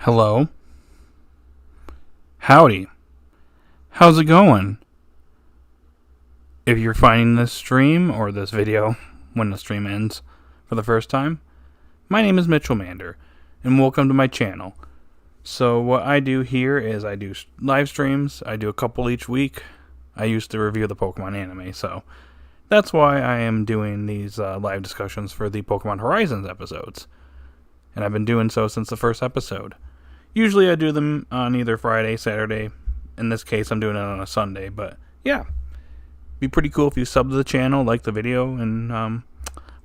Hello? Howdy. How's it going? If you're finding this stream or this video when the stream ends for the first time, my name is Mitchell Mander, and welcome to my channel. So what I do here is I do live streams. I do a couple each week. I used to review the Pokemon anime, so that's why I am doing these live discussions for the Pokemon Horizons episodes. And I've been doing so since the first episode. Usually I do them on either Friday, Saturday. In this case, I'm doing it on a Sunday, but yeah. Be pretty cool if you sub to the channel, like the video, and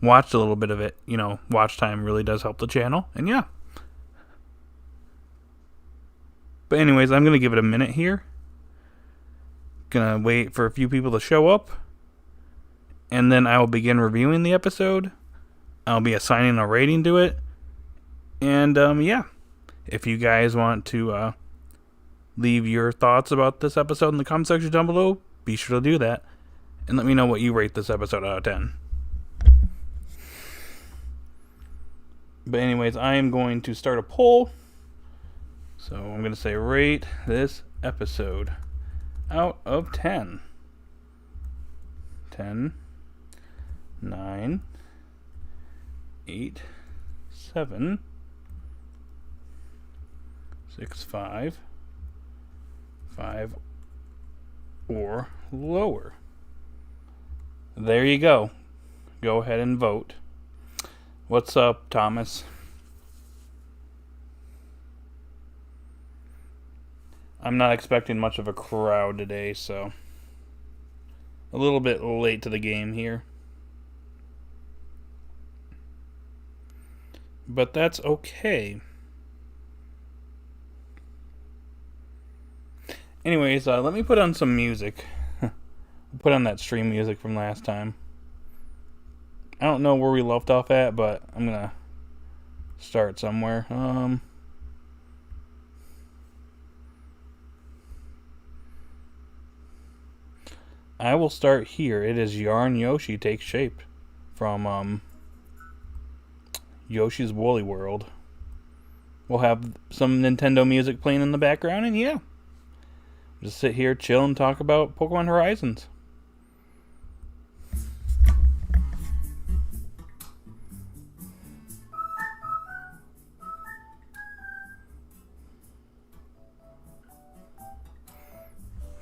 watched a little bit of it. You know, watch time really does help the channel, and yeah. But anyways, I'm going to give it a minute here. Gonna wait for a few people to show up, and then I will begin reviewing the episode. I'll be assigning a rating to it, and yeah. If you guys want to leave your thoughts about this episode in the comment section down below, be sure to do that. And let me know what you rate this episode out of 10. But anyways, I am going to start a poll. So I'm going to say rate this episode out of 10. 10, 9, 8, 7, 6, 5, 5, or lower. There you go. Go ahead and vote. What's up, Thomas? I'm not expecting much of a crowd today, so a little bit late to the game here. But that's okay. Anyways, let me put on some music. Put on that stream music from last time. I don't know where we left off at, but I'm gonna start somewhere. I will start here. It is Yarn Yoshi Takes Shape from Yoshi's Woolly World. We'll have some Nintendo music playing in the background, and yeah. Just sit here, chill, and talk about Pokemon Horizons.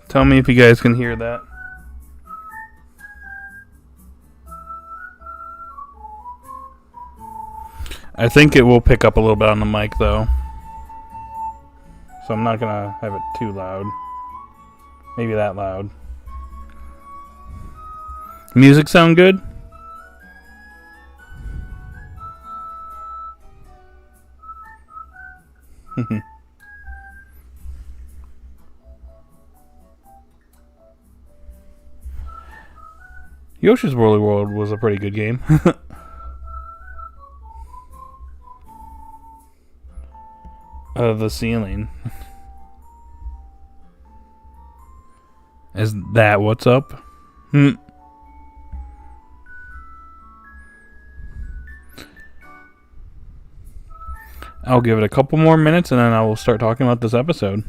Tell me if you guys can hear that. I think it will pick up a little bit on the mic, though. So I'm not going to have it too loud. Maybe that loud. Music sound good? Yoshi's Woolly World was a pretty good game. The ceiling. Is that what's up? I'll give it a couple more minutes and then I will start talking about this episode.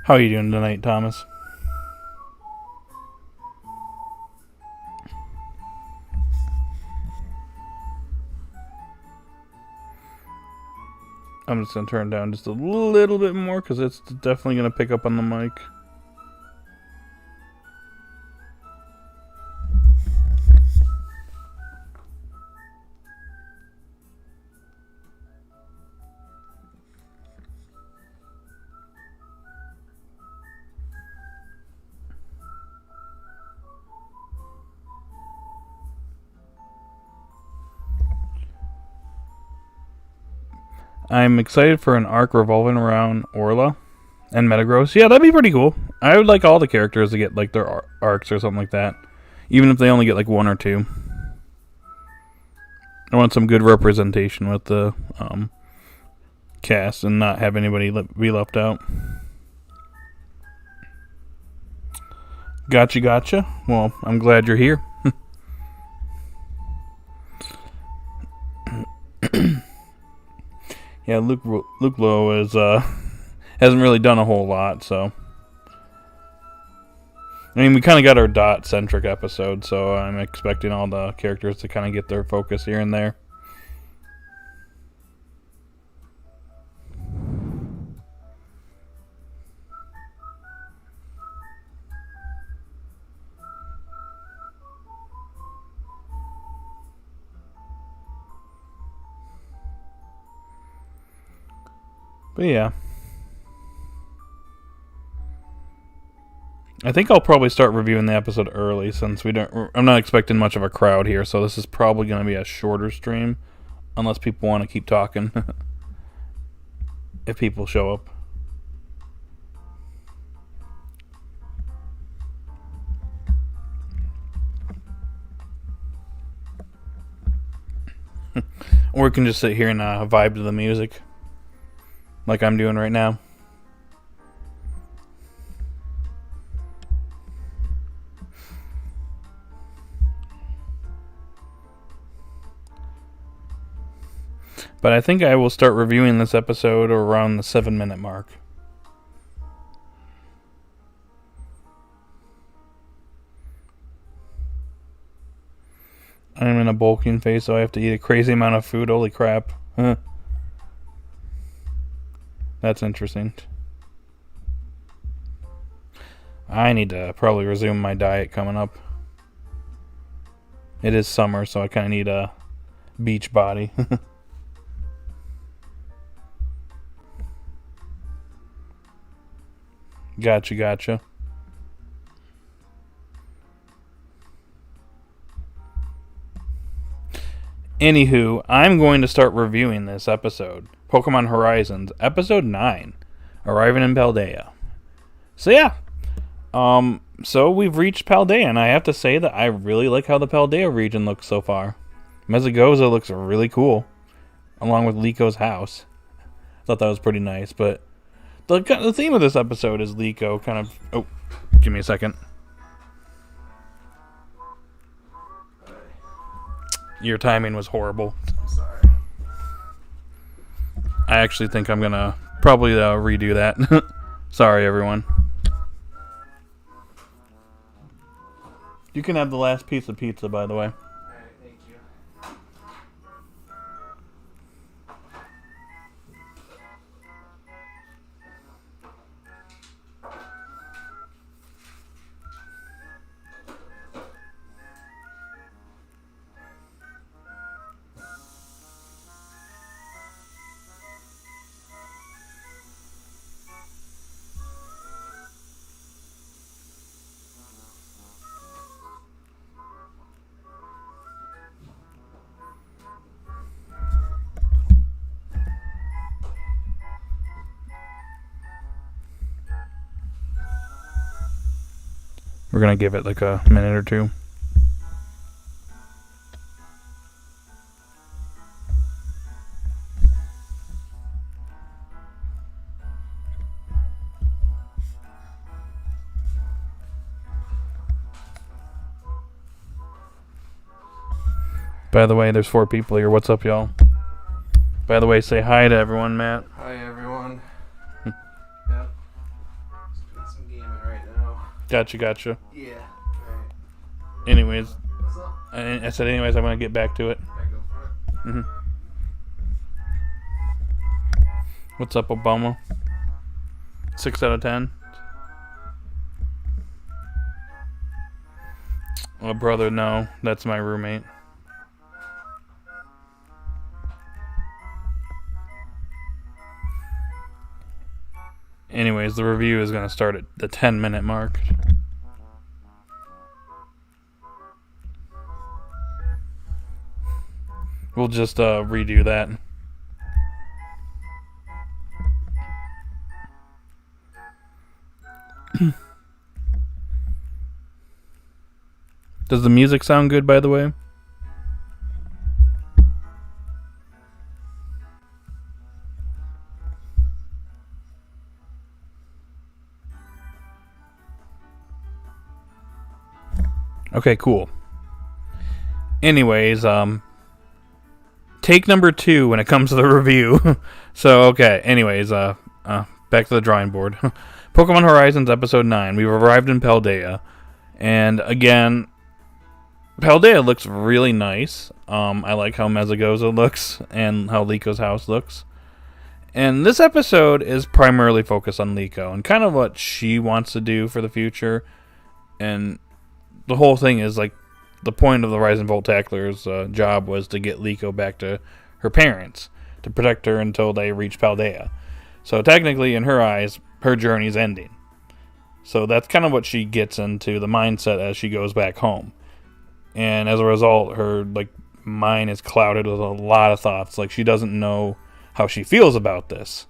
How are you doing tonight, Thomas? I'm just going to turn it down just a little bit more because it's definitely going to pick up on the mic. I'm excited for an arc revolving around Orla and Metagross. Yeah, that'd be pretty cool. I would like all the characters to get like their arcs or something like that. Even if they only get like one or two. I want some good representation with the cast and not have anybody be left out. Gotcha. Well, I'm glad you're here. Yeah, Luke Lowe is hasn't really done a whole lot, so I mean we kind of got our Dot centric episode, so I'm expecting all the characters to kind of get their focus here and there. But yeah. I think I'll probably start reviewing the episode early since I'm not expecting much of a crowd here, so this is probably going to be a shorter stream unless people want to keep talking. If people show up. Or we can just sit here and vibe to the music like I'm doing right now. But I think I will start reviewing this episode around the 7-minute mark. I'm in a bulking phase, so I have to eat a crazy amount of food. Holy crap. That's interesting. I need to probably resume my diet coming up. It is summer, so I kind of need a beach body. Gotcha. Anywho, I'm going to start reviewing this episode. Pokemon Horizons, Episode 9, Arriving in Paldea. So yeah, so we've reached Paldea, and I have to say that I really like how the Paldea region looks so far. Mesagoza looks really cool, along with Liko's house. I thought that was pretty nice, but the theme of this episode is Liko kind of... Oh, give me a second. Your timing was horrible. I'm sorry. I actually think I'm gonna probably redo that. Sorry, everyone. You can have the last piece of pizza, by the way. Alright, thank you. We're gonna give it like a minute or two. By the way, there's 4 people here. What's up, y'all? By the way, say hi to everyone, Matt. Hi, everyone. Yep. Just doing some gaming right now. Gotcha. Yeah. Alright. Anyways, What's up? I said anyways, I'm gonna get back to it. I go for it. What's up, Obama? 6 out of 10. Oh, brother, no. That's my roommate. Anyways, the review is going to start at the 10-minute mark. We'll just redo that. Does the music sound good, by the way? Okay, cool. Anyways, take number 2 when it comes to the review. So, okay. Anyways, back to the drawing board. Pokemon Horizons Episode 9. We've arrived in Paldea. And, again, Paldea looks really nice. I like how Mezagoza looks and how Liko's house looks. And this episode is primarily focused on Liko and kind of what she wants to do for the future. And the whole thing is, like, the point of the Rising Volt Tackler's job was to get Liko back to her parents, to protect her until they reach Paldea. So technically, in her eyes, her journey's ending. So that's kind of what she gets into the mindset as she goes back home. And as a result, her mind is clouded with a lot of thoughts. Like, she doesn't know how she feels about this.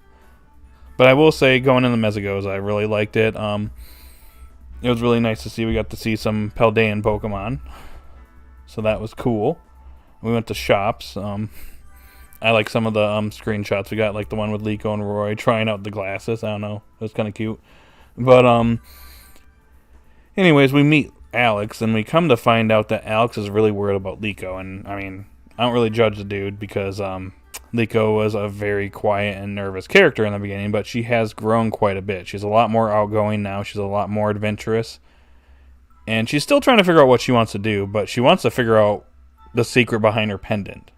But I will say, going into Mezagoza, I really liked it. It was really nice to see. We got to see some Paldean Pokemon. So that was cool. We went to shops. I like some of the screenshots we got, like the one with Liko and Roy trying out the glasses. I don't know. It was kind of cute. But, anyways, we meet Alex, and we come to find out that Alex is really worried about Liko. And, I mean, I don't really judge the dude because Liko was a very quiet and nervous character in the beginning, but she has grown quite a bit. She's a lot more outgoing now. She's a lot more adventurous. And she's still trying to figure out what she wants to do, but she wants to figure out the secret behind her pendant.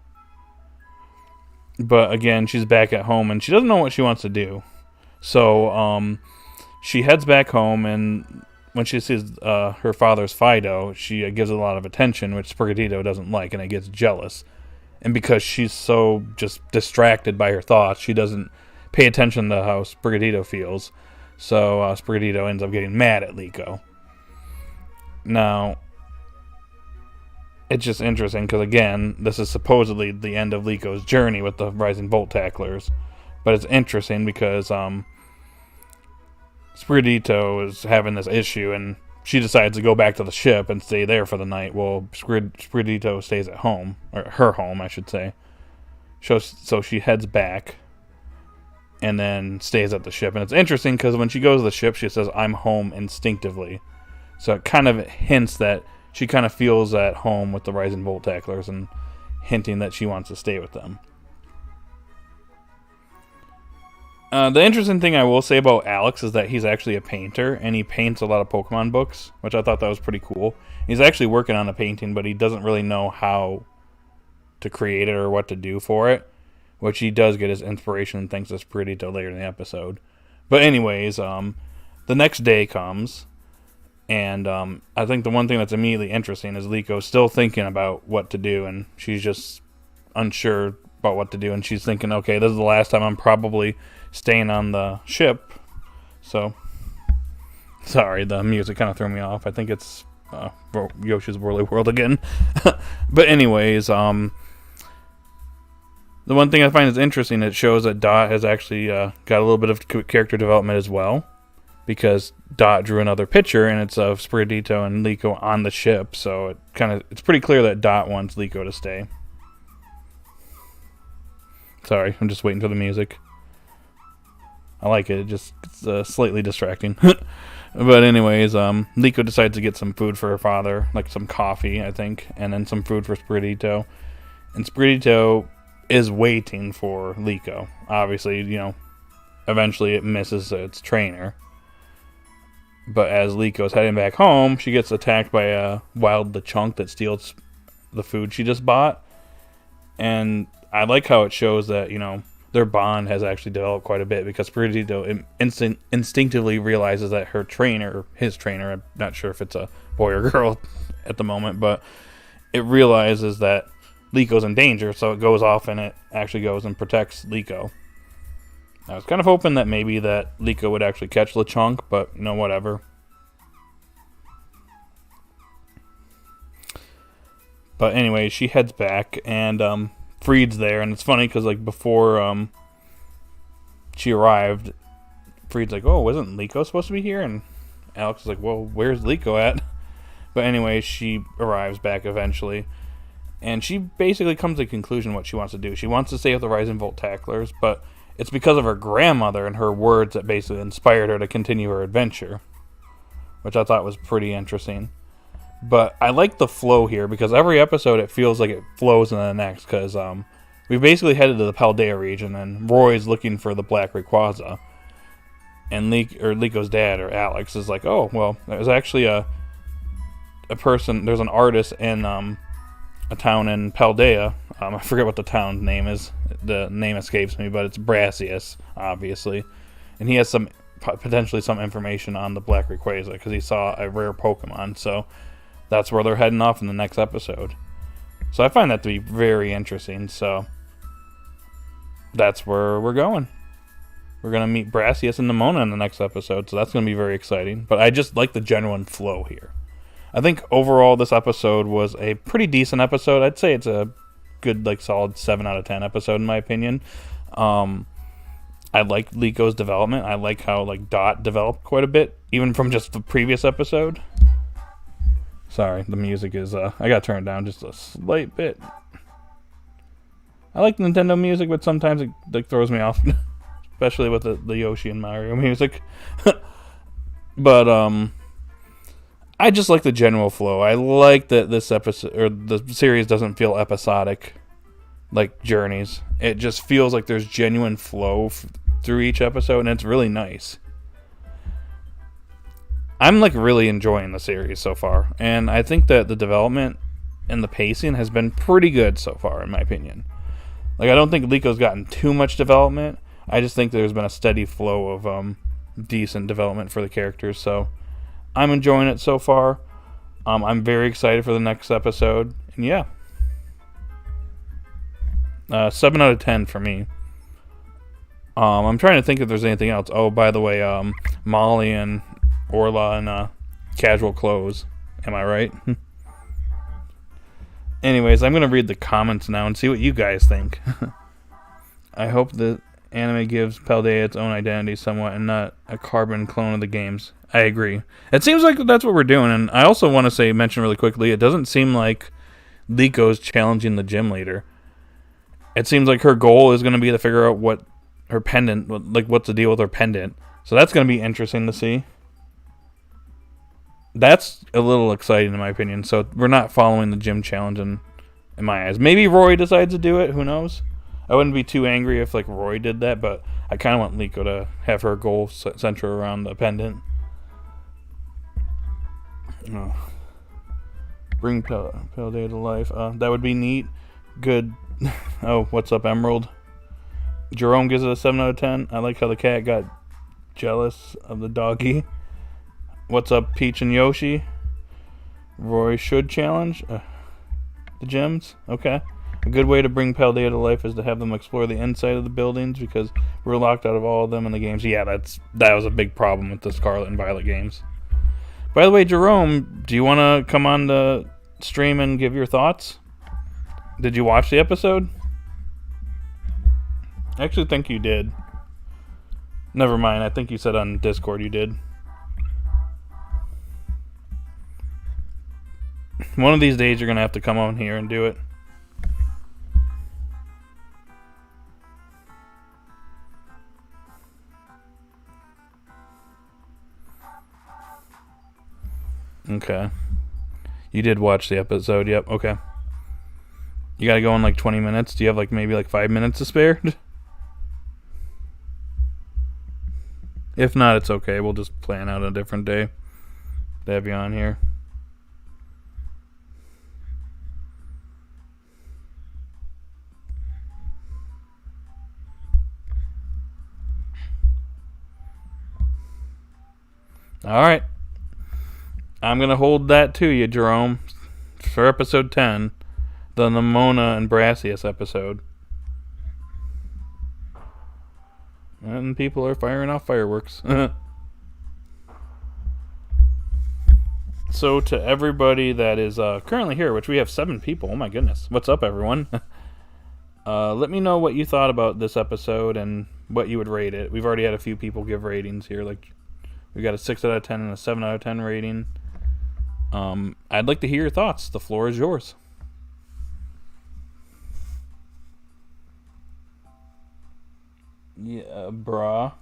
But again, she's back at home, and she doesn't know what she wants to do. So she heads back home, and when she sees her father's Fido, she gives it a lot of attention, which Sprigatito doesn't like, and it gets jealous. And because she's so just distracted by her thoughts, she doesn't pay attention to how Sprigatito feels. So Sprigatito ends up getting mad at Liko. Now, it's just interesting because, again, this is supposedly the end of Liko's journey with the Rising Volt Tacklers. But it's interesting because Sprigatito is having this issue, and she decides to go back to the ship and stay there for the night. Well, Sprigatito stays at home, or her home, I should say. So she heads back and then stays at the ship. And it's interesting because when she goes to the ship, she says, "I'm home," instinctively. So it kind of hints that she kind of feels at home with the Rising Volt Tacklers and hinting that she wants to stay with them. The interesting thing I will say about Alex is that he's actually a painter, and he paints a lot of Pokemon books, which I thought that was pretty cool. He's actually working on a painting, but he doesn't really know how to create it or what to do for it, which he does get his inspiration thanks to Sprigatito later in the episode. But anyways, the next day comes, and I think the one thing that's immediately interesting is Liko still thinking about what to do, and she's just unsure about what to do, and she's thinking, okay, this is the last time I'm probably staying on the ship. So, sorry, the music kind of threw me off. I think it's Yoshi's Woolly World again. But anyways, the one thing I find is interesting, it shows that Dot has actually got a little bit of character development as well, because Dot drew another picture, and it's of Sprigatito and Liko on the ship, so it's pretty clear that Dot wants Liko to stay. Sorry, I'm just waiting for the music. I like it. It's slightly distracting. But anyways, Liko decides to get some food for her father, like some coffee, I think, and then some food for Sprigatito. And Sprigatito is waiting for Liko. Obviously, eventually it misses its trainer. But as Liko's heading back home, she gets attacked by a wild Lechonk that steals the food she just bought. And I like how it shows that, their bond has actually developed quite a bit, because Sprigatito instinctively realizes that his trainer, I'm not sure if it's a boy or girl at the moment, but it realizes that Liko's in danger, so it goes off and it actually goes and protects Liko. I was kind of hoping that maybe that Liko would actually catch Lechonk, but whatever. But anyway, she heads back, and Freed's there, and it's funny because before she arrived, Freed's like, "Oh, wasn't Liko supposed to be here?" And Alex is like, "Well, where's Liko at?" But anyway, she arrives back eventually, and she basically comes to the conclusion what she wants to do. She wants to stay with the Rising Volt Tacklers, but it's because of her grandmother and her words that basically inspired her to continue her adventure, which I thought was pretty interesting. But I like the flow here, because every episode it feels like it flows into the next, because we basically headed to the Paldea region, and Roy's looking for the Black Rayquaza. And Liko's dad, or Alex, is like, oh, well, there's actually a person, there's an artist in a town in Paldea. I forget what the town name is. The name escapes me, but it's Brassius, obviously. And he has potentially some information on the Black Rayquaza because he saw a rare Pokemon. So that's where they're heading off in the next episode. So I find that to be very interesting. So that's where we're going. We're going to meet Brassius and Nimona in the next episode. So that's going to be very exciting. But I just like the genuine flow here. I think overall this episode was a pretty decent episode. I'd say it's a good, like, solid 7 out of 10 episode in my opinion. I like Liko's development. I like how, like, Dot developed quite a bit, even from just the previous episode. Sorry, the music is, I gotta turn it down just a slight bit. I like Nintendo music, but sometimes it, like, throws me off, especially with the Yoshi and Mario music. But, I just like the general flow. I like that this episode, or the series, doesn't feel episodic like Journeys. It just feels like there's genuine flow through each episode, and it's really nice. I'm, like, really enjoying the series so far, and I think that the development and the pacing has been pretty good so far, in my opinion. Like, I don't think Liko's gotten too much development. I just think there's been a steady flow of decent development for the characters, so I'm enjoying it so far. I'm very excited for the next episode. And yeah. 7 out of 10 for me. I'm trying to think if there's anything else. Oh, by the way, Molly and Orla in casual clothes. Am I right? Anyways, I'm going to read the comments now and see what you guys think. I hope the anime gives Paldea its own identity somewhat and not a carbon clone of the games. I agree. It seems like that's what we're doing, and I also want to mention really quickly, it doesn't seem like Liko's challenging the gym leader. It seems like her goal is going to be to figure out what her pendant, like what's the deal with her pendant. So that's going to be interesting to see. That's a little exciting in my opinion. So we're not following the gym challenge in my eyes. Maybe Roy decides to do it. Who knows? I wouldn't be too angry if, like, Roy did that, but I kind of want Liko to have her goal center around the pendant. Oh. Bring Paldea to life. That would be neat. Good. Oh, what's up, Emerald? Jerome gives it a 7 out of 10. I like how the cat got jealous of the doggy. What's up, Peach and Yoshi? Roy should challenge the gyms. Okay. A good way to bring Paldea to life is to have them explore the inside of the buildings because we're locked out of all of them in the games. Yeah, that was a big problem with the Scarlet and Violet games. By the way, Jerome, do you want to come on the stream and give your thoughts? Did you watch the episode? I actually think you did. Never mind, I think you said on Discord you did. One of these days you're going to have to come on here and do it. Okay. You did watch the episode, yep, okay. You gotta go in like 20 minutes. Do you have like maybe like 5 minutes to spare? If not, it's okay. We'll just plan out a different day to have you on here. Alright. I'm going to hold that to you, Jerome, for episode 10, the Nimona and Brassius episode. And people are firing off fireworks. So to everybody that is currently here, which we have 7 people, oh my goodness. What's up, everyone? Let me know what you thought about this episode and what you would rate it. We've already had a few people give ratings here. Like, we got a 6 out of 10 and a 7 out of 10 rating. I'd like to hear your thoughts. The floor is yours. Yeah, brah.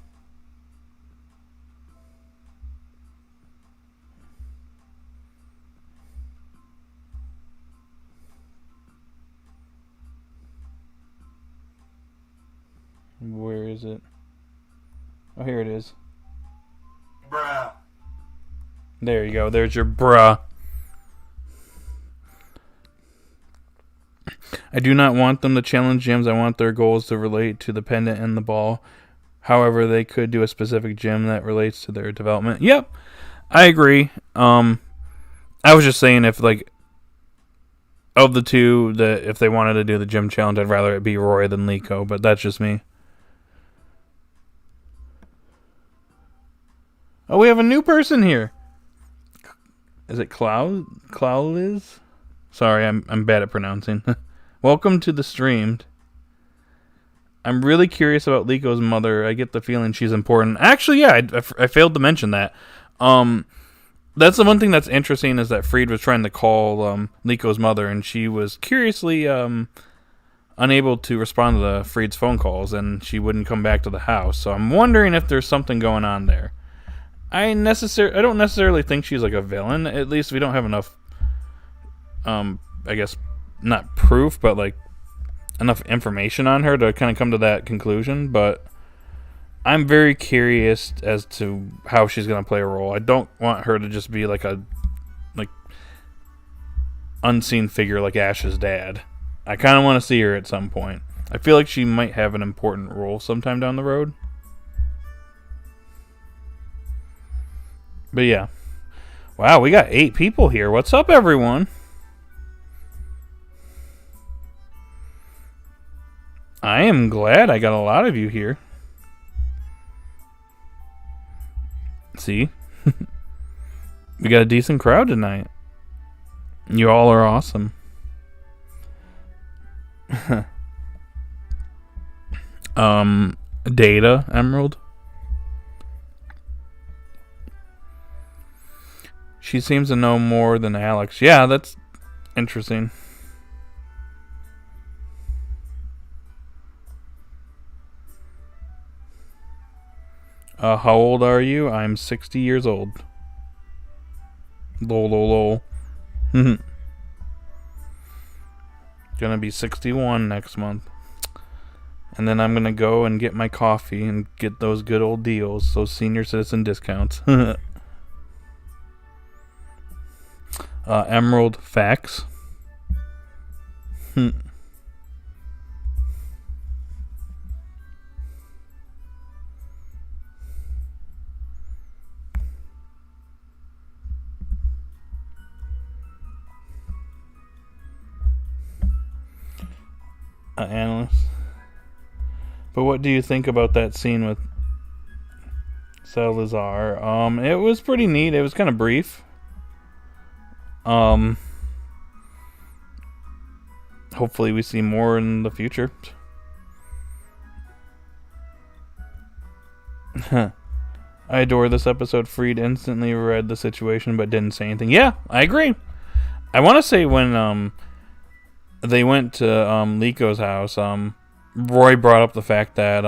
is it? Oh, here it is. Bruh. There you go. There's your bruh. I do not want them to challenge gyms. I want their goals to relate to the pendant and the ball. However, they could do a specific gym that relates to their development. Yep, I agree. I was just saying if, like, of the two, if they wanted to do the gym challenge, I'd rather it be Roy than Liko, but that's just me. Oh, we have a new person here. Is it Cloud? Liz? Sorry, I'm bad at pronouncing. Welcome to the stream. I'm really curious about Liko's mother. I get the feeling she's important. Actually, yeah, I failed to mention that. That's the one thing that's interesting is that Fried was trying to call Liko's mother, and she was curiously unable to respond to Fried's phone calls, and she wouldn't come back to the house. So I'm wondering if there's something going on there. I don't necessarily think she's like a villain. At least we don't have enough, I guess, not proof, but like enough information on her to kind of come to that conclusion. But I'm very curious as to how she's going to play a role. I don't want her to just be like a unseen figure like Ash's dad. I kind of want to see her at some point. I feel like she might have an important role sometime down the road. But yeah. Wow, we got 8 people here. What's up, everyone? I am glad I got a lot of you here. See? We got a decent crowd tonight. You all are awesome. Data, Emerald. She seems to know more than Alex. Yeah, that's interesting. How old are you? I'm 60 years old. Lol. Gonna be 61 next month. And then I'm gonna go and get my coffee and get those good old deals, those senior citizen discounts. Emerald facts. Analyst. But what do you think about that scene with Salazar? It was pretty neat. It was kind of brief. Hopefully we see more in the future. I adore this episode. Fried instantly read the situation but didn't say anything. Yeah, I agree. I want to say when they went to Liko's house, Roy brought up the fact that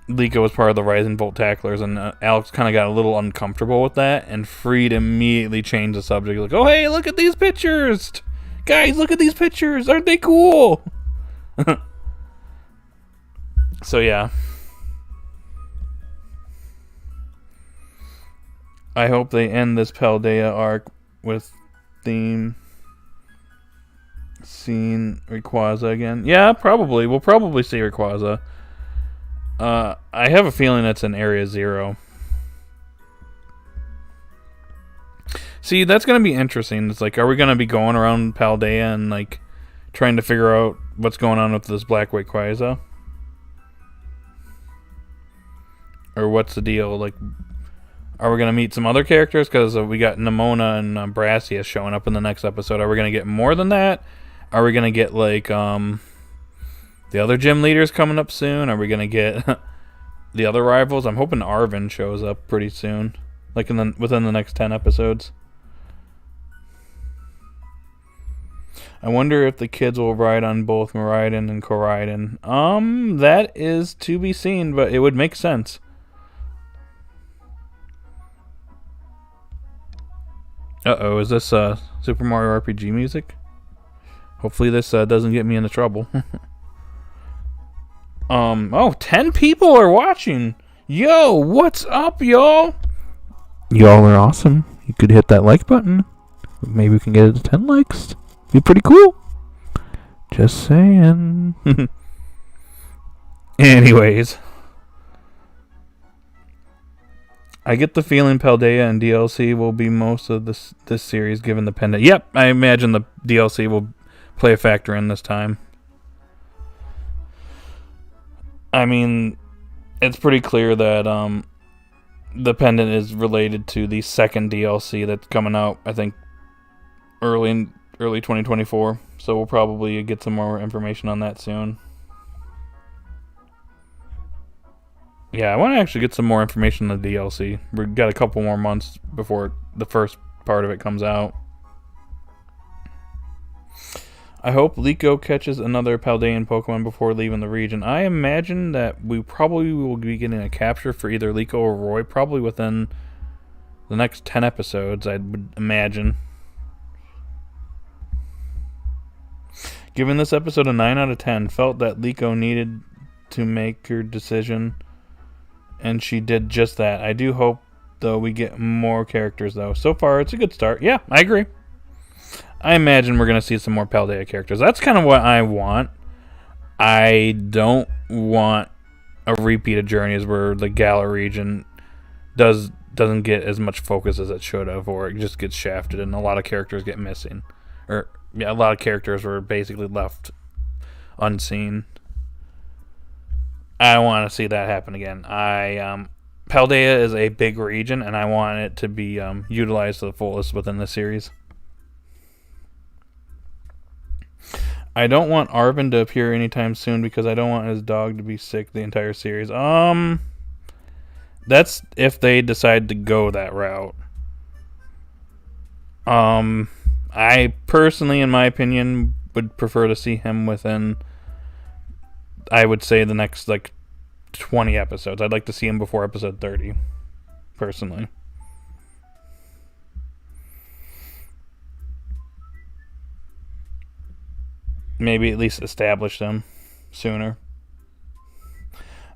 Liko was part of the Rising Volt Tacklers, and Alex kind of got a little uncomfortable with that, and Fried immediately changed the subject. Like, oh, hey, look at these pictures! Guys, look at these pictures! Aren't they cool? So, yeah. I hope they end this Paldea arc with theme scene Rayquaza again. Yeah, probably. We'll probably see Rayquaza. I have a feeling that's in Area 0. See, that's going to be interesting. It's like, are we going to be going around Paldea and, like, trying to figure out what's going on with this Black Rayquaza? Or what's the deal? Like, are we going to meet some other characters? Because we got Nimona and Brassius showing up in the next episode. Are we going to get more than that? Are we going to get, like, the other gym leaders coming up soon? Are we going to get the other rivals? I'm hoping Arvin shows up pretty soon. Like, within the next 10 episodes. I wonder if the kids will ride on both Miraidon and Koraidon. That is to be seen, but it would make sense. Uh-oh, is this Super Mario RPG music? Hopefully this doesn't get me into trouble. Oh, 10 people are watching. Yo, what's up, y'all? Y'all are awesome. You could hit that like button. Maybe we can get it to 10 likes. Be pretty cool. Just saying. Anyways. I get the feeling Paldea and DLC will be most of this series given the pendant. Yep, I imagine the DLC will play a factor in this time. I mean, it's pretty clear that the pendant is related to the second DLC that's coming out, I think, early 2024. So we'll probably get some more information on that soon. Yeah, I want to actually get some more information on the DLC. We've got a couple more months before the first part of it comes out. I hope Liko catches another Paldean Pokemon before leaving the region. I imagine that we probably will be getting a capture for either Liko or Roy, probably within the next 10 episodes, I would imagine. Given this episode a 9 out of 10, felt that Liko needed to make her decision, and she did just that. I do hope, though, we get more characters, though. So far, it's a good start. Yeah, I agree. I imagine we're going to see some more Paldea characters. That's kind of what I want. I don't want a repeat of Journeys where the Galar region doesn't get as much focus as it should have, or it just gets shafted and a lot of characters get missing. A lot of characters were basically left unseen. I want to see that happen again. Paldea is a big region, and I want it to be utilized to the fullest within the series. I don't want Arvin to appear anytime soon because I don't want his dog to be sick the entire series. That's if they decide to go that route. I personally, in my opinion, would prefer to see him within, I would say, the next 20 episodes. I'd like to see him before episode 30, personally. Maybe at least establish them sooner.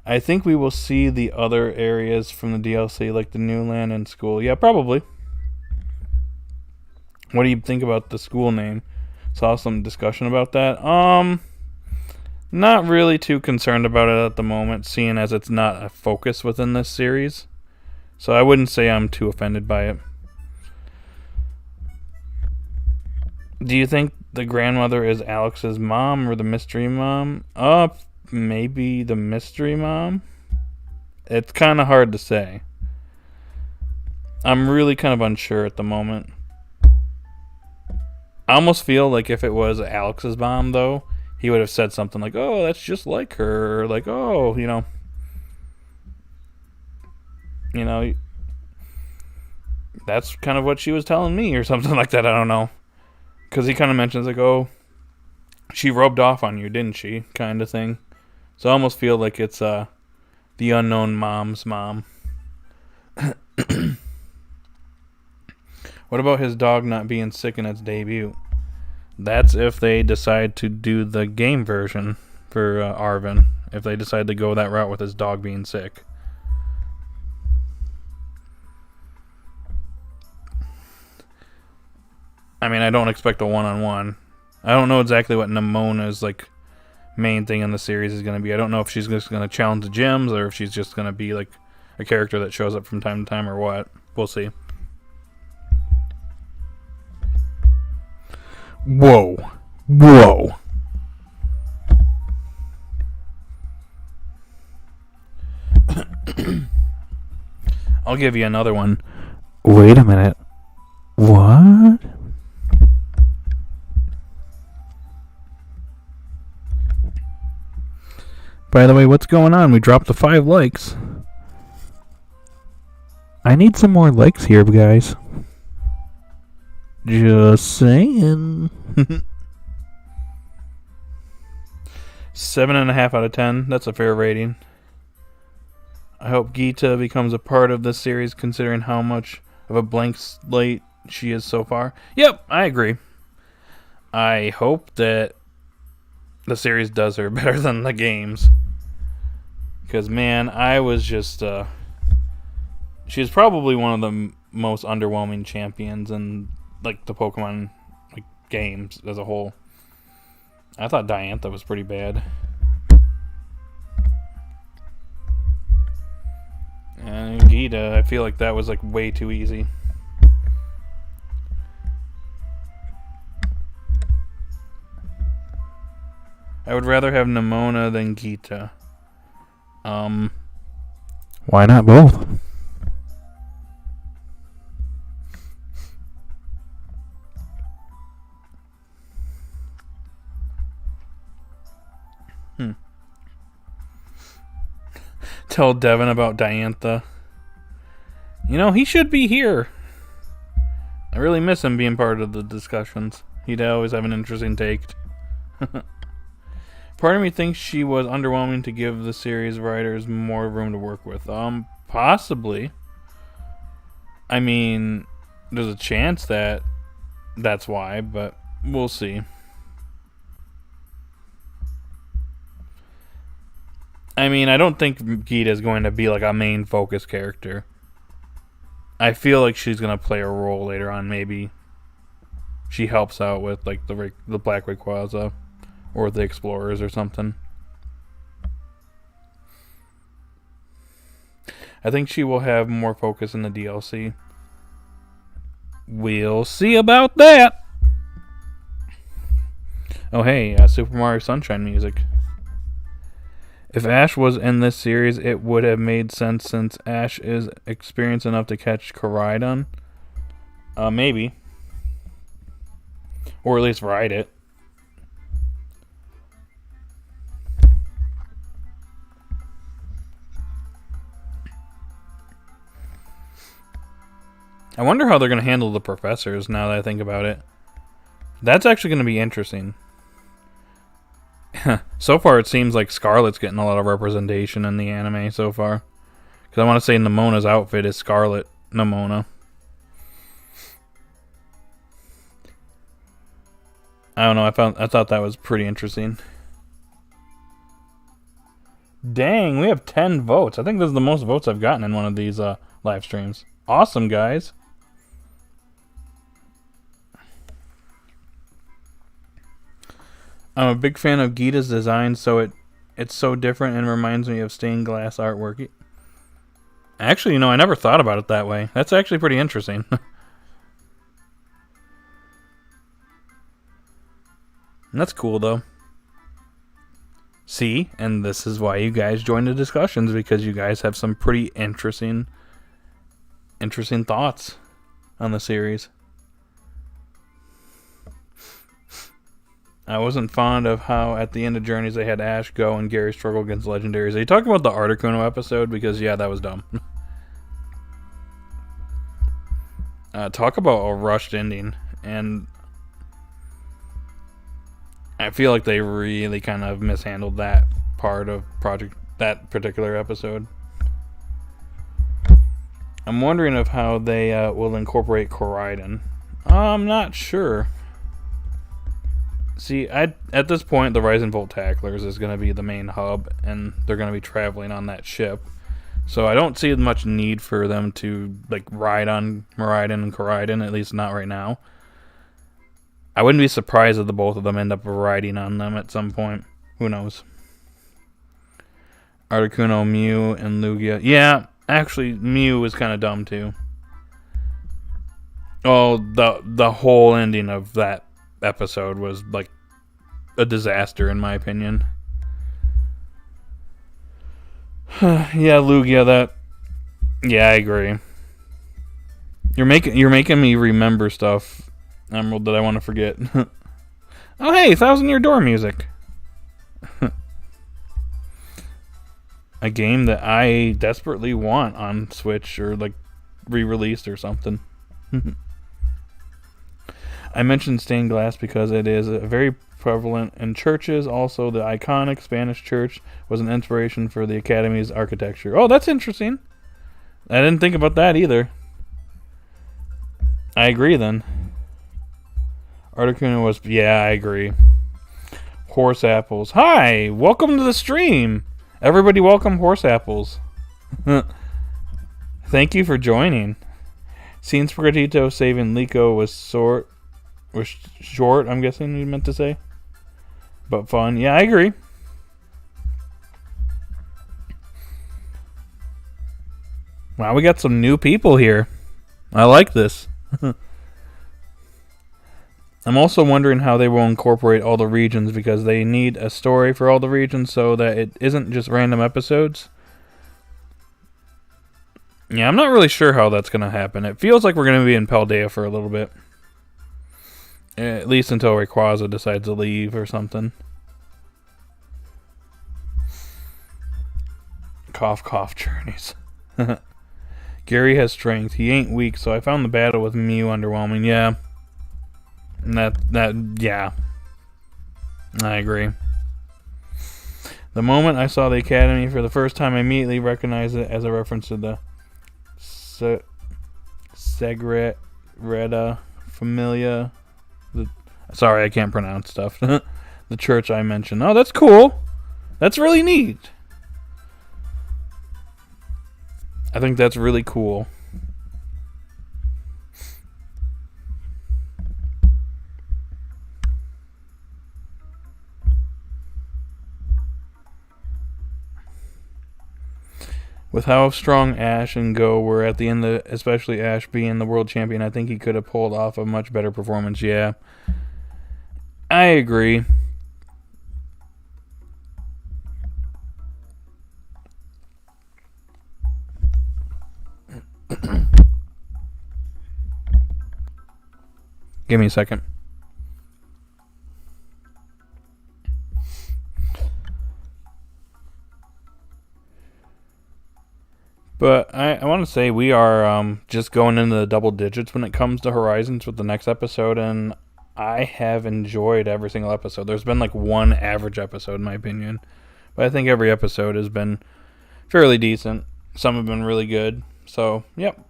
I think we will see the other areas from the DLC, like the new land and school. Yeah, probably. What do you think about the school name? Saw some discussion about that. Not really too concerned about it at the moment, seeing as it's not a focus within this series. So I wouldn't say I'm too offended by it. Do you think the grandmother is Alex's mom or the mystery mom? Maybe the mystery mom? It's kind of hard to say. I'm really kind of unsure at the moment. I almost feel like if it was Alex's mom, though, he would have said something like, oh, that's just like her. Or like, oh, that's kind of what she was telling me or something like that. I don't know. Because he kind of mentions like, oh, she rubbed off on you, didn't she? Kind of thing. So I almost feel like it's the unknown mom's mom. What about his dog not being sick in its debut? That's if they decide to do the game version for Arvin. If they decide to go that route with his dog being sick. I mean, I don't expect a one-on-one. I don't know exactly what Nemona's main thing in the series is going to be. I don't know if she's just going to challenge the gyms or if she's just going to be a character that shows up from time to time or what. We'll see. Whoa. I'll give you another one. Wait a minute. What? By the way, what's going on? We dropped the 5 likes. I need some more likes here, guys. Just saying. 7.5 out of 10. That's a fair rating. I hope Geeta becomes a part of this series, considering how much of a blank slate she is so far. Yep, I agree. I hope that the series does her better than the games. Because, man, I was just... she's probably one of the most underwhelming champions in, like, the Pokemon games as a whole. I thought Diantha was pretty bad. And Geeta, I feel like that was, like, way too easy. I would rather have Nimona than Geeta. Why not both? Tell Devin about Diantha. You know, he should be here. I really miss him being part of the discussions. He'd always have an interesting take. Part of me thinks she was underwhelming to give the series writers more room to work with. Possibly. I mean, there's a chance that that's why, but we'll see. I mean, I don't think Geeta is going to be like a main focus character. I feel like she's going to play a role later on. Maybe she helps out with like the Black Rayquaza or the Explorers or something. I think she will have more focus in the DLC. We'll see about that. Oh, hey, Super Mario Sunshine music. If Ash was in this series, it would have made sense since Ash is experienced enough to catch Koraidon. Maybe. Or at least ride it. I wonder how they're going to handle the professors now that I think about it. That's actually going to be interesting. So far, it seems like Scarlet's getting a lot of representation in the anime so far. Because I want to say Nemona's outfit is Scarlet Nemona. I don't know. I thought that was pretty interesting. Dang, we have 10 votes. I think this is the most votes I've gotten in one of these live streams. Awesome, guys. I'm a big fan of Geeta's design, so it's so different and reminds me of stained glass artwork. Actually, you know, I never thought about it that way. That's actually pretty interesting. That's cool, though. See, and this is why you guys join the discussions, because you guys have some pretty interesting thoughts on the series. I wasn't fond of how at the end of Journeys they had Ash go and Gary struggle against legendaries. Are you talking about the Articuno episode? Because, yeah, that was dumb. Talk about a rushed ending. And I feel like they really kind of mishandled that part of that particular episode. I'm wondering of how they will incorporate Koraidon. I'm not sure. See, at this point, the Rise and Volt Tacklers is going to be the main hub, and they're going to be traveling on that ship. So I don't see much need for them to like ride on Miraidon and Koraidon, at least not right now. I wouldn't be surprised if the both of them end up riding on them at some point. Who knows? Articuno, Mew, and Lugia. Yeah, actually, Mew was kind of dumb too. Oh, the whole ending of that episode was like a disaster in my opinion. Yeah, Lugia, yeah, I agree. You're making me remember stuff, Emerald, that I want to forget. Oh hey, Thousand Year Door music. A game that I desperately want on Switch or like re-released or something. I mentioned stained glass because it is very prevalent in churches. Also, the iconic Spanish church was an inspiration for the Academy's architecture. Oh, that's interesting. I didn't think about that either. I agree then. Articuno was... Yeah, I agree. Horse apples. Hi! Welcome to the stream! Everybody welcome Horse Apples. Thank you for joining. Seeing Spaghettito saving Liko was short, I'm guessing you meant to say. But fun. Yeah, I agree. Wow, we got some new people here. I like this. I'm also wondering how they will incorporate all the regions, because they need a story for all the regions so that it isn't just random episodes. Yeah, I'm not really sure how that's going to happen. It feels like we're going to be in Paldea for a little bit. At least until Rayquaza decides to leave or something. Cough, cough, journeys. Gary has strength. He ain't weak, so I found the battle with Mew underwhelming. Yeah. Yeah. I agree. The moment I saw the Academy for the first time, I immediately recognized it as a reference to the Segreta Familia. Sorry, I can't pronounce stuff. The church I mentioned. Oh, that's cool. That's really neat. I think that's really cool. With how strong Ash and Go were at the end, especially Ash being the world champion, I think he could have pulled off a much better performance. Yeah, I agree. Give me a second. But I want to say we are just going into the double digits when it comes to Horizons with the next episode, and I have enjoyed every single episode. There's been like one average episode in my opinion, but I think every episode has been fairly decent. Some have been really good. So, yep,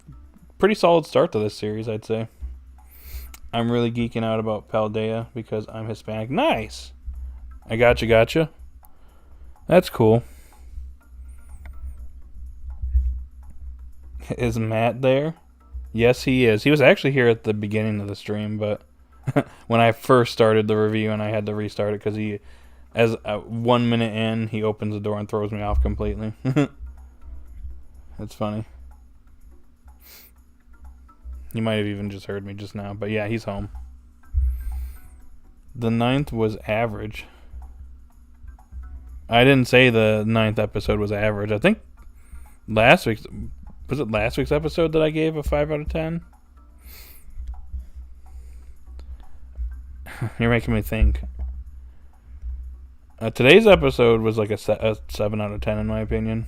pretty solid start to this series, I'd say. I'm really geeking out about Paldea because I'm Hispanic. Nice! I gotcha. That's cool. Is Matt there? Yes, he is. He was actually here at the beginning of the stream, but when I first started the review and I had to restart it because he, as 1 minute in, he opens the door and throws me off completely. That's funny. He might have even just heard me just now, but yeah, he's home. The 9th was average. I didn't say the 9th episode was average. I think last week's episode that I gave a 5 out of 10? You're making me think. Today's episode was like a 7 out of 10 in my opinion.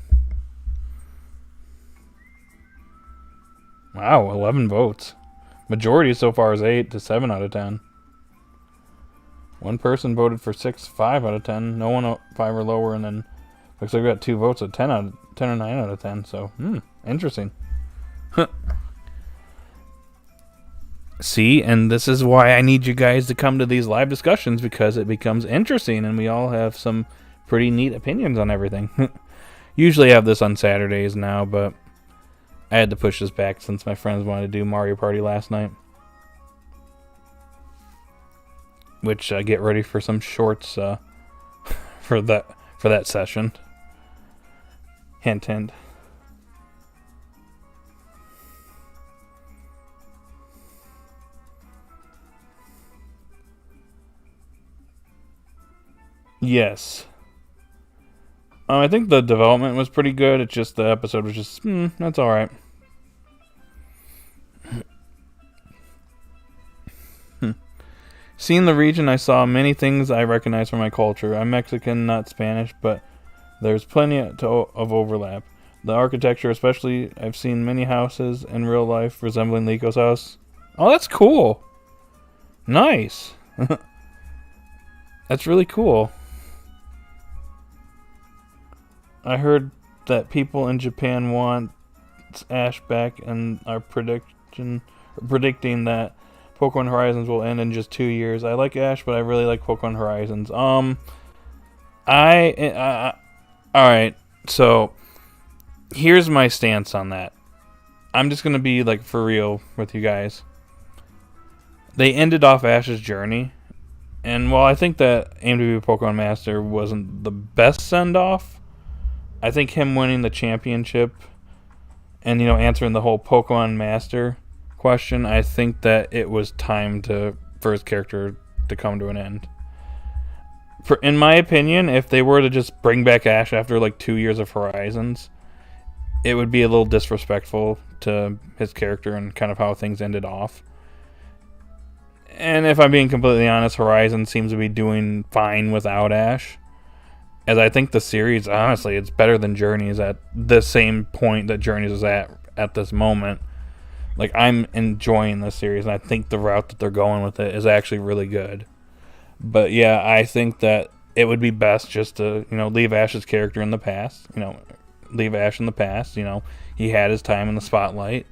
Wow, 11 votes. Majority so far is 8 to 7 out of 10. One person voted for 5 out of 10. No one 5 or lower, and then looks like we got 2 votes at 10 or 9 out of 10. So, interesting. See, and this is why I need you guys to come to these live discussions, because it becomes interesting and we all have some pretty neat opinions on everything. Usually I have this on Saturdays now, but I had to push this back since my friends wanted to do Mario Party last night. Which, get ready for some shorts for that session. Hint, hint. Yes. I think the development was pretty good. It's just the episode was just, that's alright. Seeing the region, I saw many things I recognize from my culture. I'm Mexican, not Spanish, but there's plenty of overlap. The architecture, especially, I've seen many houses in real life resembling Liko's house. Oh, that's cool. Nice. That's really cool. I heard that people in Japan want Ash back and are predicting that Pokemon Horizons will end in just 2 years. I like Ash, but I really like Pokemon Horizons. Alright, so here's my stance on that. I'm just gonna be like for real with you guys. They ended off Ash's journey, and while I think that Aim to Be a Pokemon Master wasn't the best send off, I think him winning the championship and answering the whole Pokemon Master question, I think that it was time for his character to come to an end. In my opinion, if they were to just bring back Ash after like 2 years of Horizons, it would be a little disrespectful to his character and kind of how things ended off. And if I'm being completely honest, Horizon seems to be doing fine without Ash. As I think the series, honestly, it's better than Journeys at the same point that Journeys is at this moment. Like, I'm enjoying this series, and I think the route that they're going with it is actually really good. But yeah, I think that it would be best just to, leave Ash's character in the past. Leave Ash in the past. He had his time in the spotlight.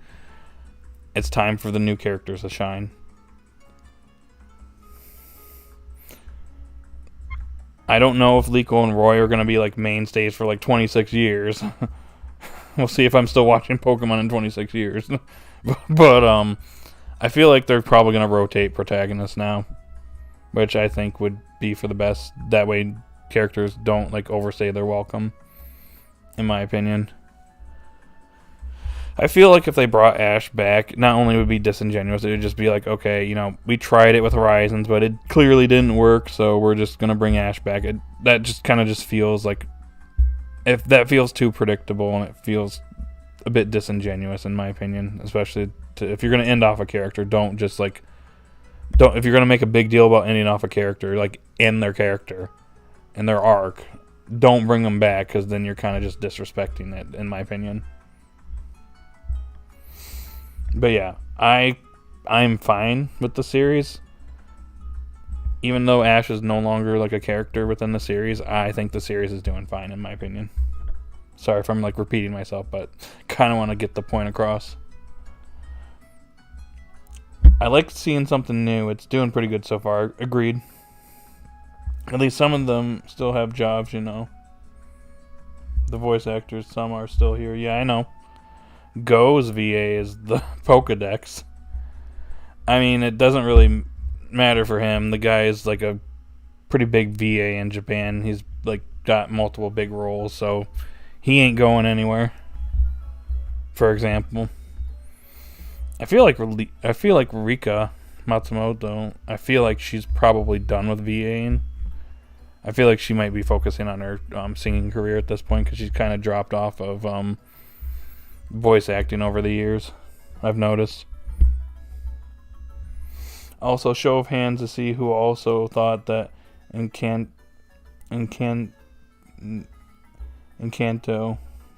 It's time for the new characters to shine. I don't know if Liko and Roy are going to be like mainstays for like 26 years. We'll see if I'm still watching Pokemon in 26 years. But I feel like they're probably going to rotate protagonists now, which I think would be for the best. That way characters don't like overstay their welcome, in my opinion. I feel like if they brought Ash back, not only would it be disingenuous, it would just be like, okay, we tried it with Horizons, but it clearly didn't work, so we're just going to bring Ash back. That just kind of just feels like, if that feels too predictable, and it feels a bit disingenuous, in my opinion, especially if you're going to end off a character, if you're going to make a big deal about ending off a character, like, end their character, and their arc, don't bring them back, because then you're kind of just disrespecting it, in my opinion. But yeah, I'm fine with the series. Even though Ash is no longer like a character within the series, I think the series is doing fine, in my opinion. Sorry if I'm like repeating myself, but kind of want to get the point across. I like seeing something new. It's doing pretty good so far. Agreed. At least some of them still have jobs, The voice actors, some are still here. Yeah, I know. Go's VA is the Pokedex. I mean, it doesn't really matter for him. The guy is like a pretty big VA in Japan. He's like got multiple big roles, so he ain't going anywhere. For example, I feel like Rika Matsumoto, I feel like she's probably done with VAing. I feel like she might be focusing on her singing career at this point, because she's kind of dropped off of voice acting over the years, I've noticed. Also, show of hands to see who also thought that Encanto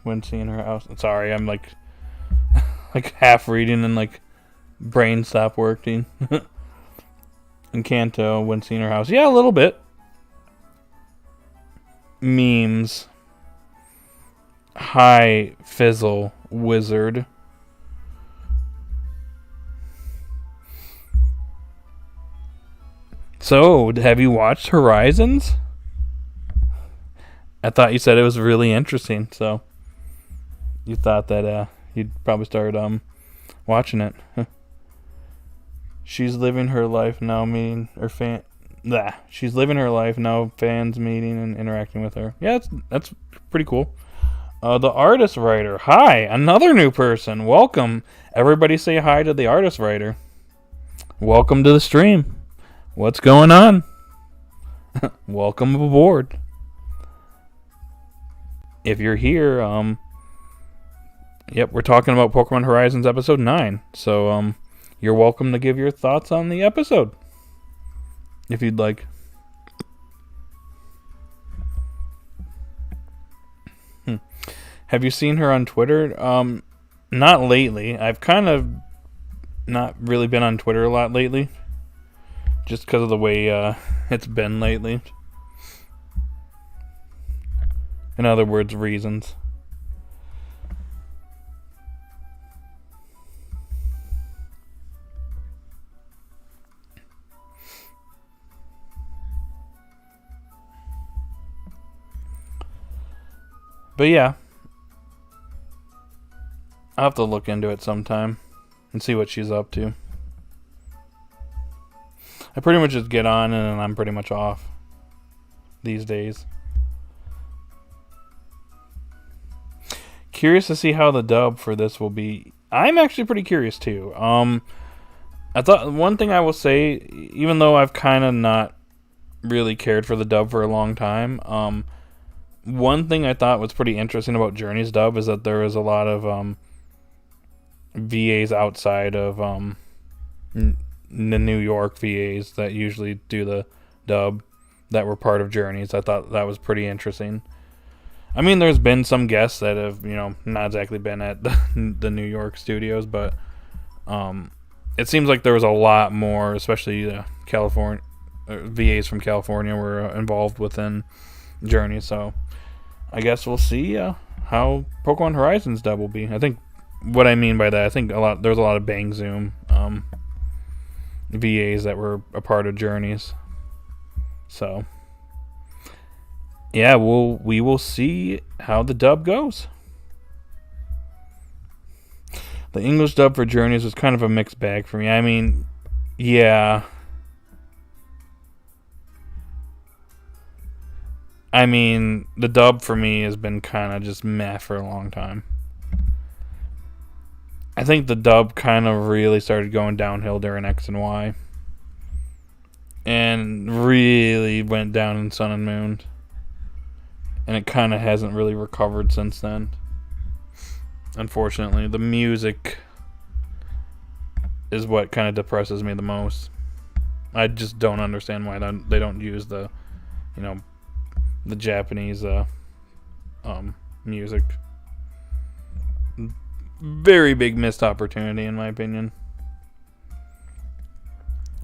when seeing her house. Sorry, I'm like half reading and like brain stopped working. Encanto when seeing her house. Yeah, a little bit. Memes. Hi, Fizzle Wizard. So, have you watched Horizons? I thought you said it was really interesting, so you thought that you'd probably start watching it. She's living her life now, she's living her life now. Fans meeting and interacting with her. Yeah, that's pretty cool. The artist writer. Hi, another new person. Welcome. Everybody say hi to the artist writer. Welcome to the stream. What's going on? Welcome aboard. If you're here, we're talking about Pokemon Horizons episode 9. So, you're welcome to give your thoughts on the episode, if you'd like. Have you seen her on Twitter? Not lately. I've kind of not really been on Twitter a lot lately, just because of the way it's been lately. In other words, reasons. But yeah, I'll have to look into it sometime and see what she's up to. I pretty much just get on and then I'm pretty much off these days. Curious to see how the dub for this will be. I'm actually pretty curious too. I thought one thing I will say, even though I've kind of not really cared for the dub for a long time, one thing I thought was pretty interesting about Journey's dub is that there is a lot of VAs outside of the New York VAs that usually do the dub that were part of Journeys. I thought that was pretty interesting. I mean, there's been some guests that have, not exactly been at the New York studios, but it seems like there was a lot more, especially California VAs from California were involved within Journey. So I guess we'll see how Pokemon Horizons dub will be. I think what I mean by that, I think there's a lot of Bang Zoom VAs that were a part of Journeys. So yeah, we will see how the dub goes. The English dub for Journeys was kind of a mixed bag for me. I mean, yeah. I mean, the dub for me has been kind of just meh for a long time. I think the dub kind of really started going downhill during X and Y. And really went down in Sun and Moon. And it kind of hasn't really recovered since then. Unfortunately, the music is what kind of depresses me the most. I just don't understand why they don't use the Japanese music. Very big missed opportunity, in my opinion.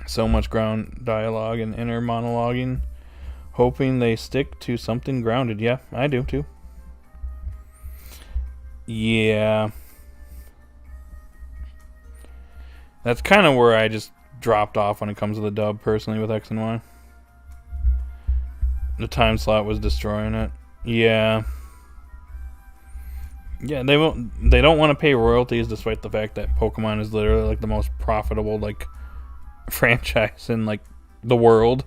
So much ground dialogue and inner monologuing. Hoping they stick to something grounded. Yeah, I do too. Yeah. That's kind of where I just dropped off when it comes to the dub, personally, with X and Y. The time slot was destroying it. Yeah. Yeah, they don't want to pay royalties despite the fact that Pokemon is literally like the most profitable franchise in the world.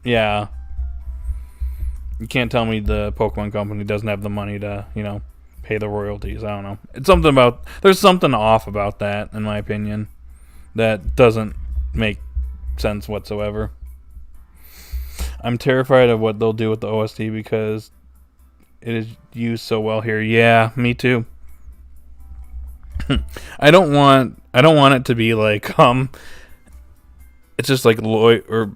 Yeah. You can't tell me the Pokemon company doesn't have the money to, pay the royalties. I don't know. It's something there's something off about that, in my opinion, that doesn't make sense whatsoever. I'm terrified of what they'll do with the OST because it is used so well here. Yeah, me too. I don't want it to be it's just like Loy, or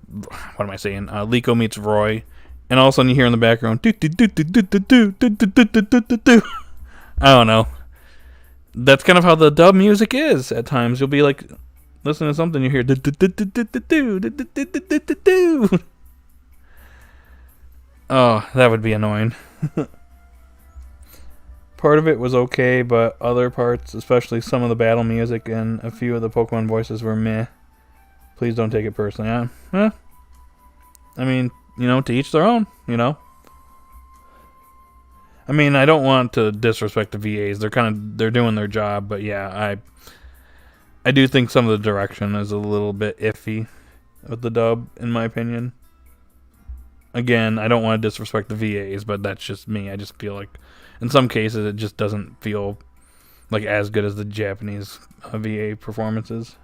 what am I saying? Liko meets Roy, and all of a sudden you hear in the background, I don't know. That's kind of how the dub music is at times. You'll be listening to something, you hear oh, that would be annoying. Part of it was okay, but other parts, especially some of the battle music and a few of the Pokemon voices, were meh. Please don't take it personally. I mean, to each their own, I mean, I don't want to disrespect the VAs. They're doing their job, but yeah, I do think some of the direction is a little bit iffy with the dub, in my opinion. Again, I don't want to disrespect the VAs, but that's just me. I just feel like in some cases it just doesn't feel like as good as the Japanese VA performances,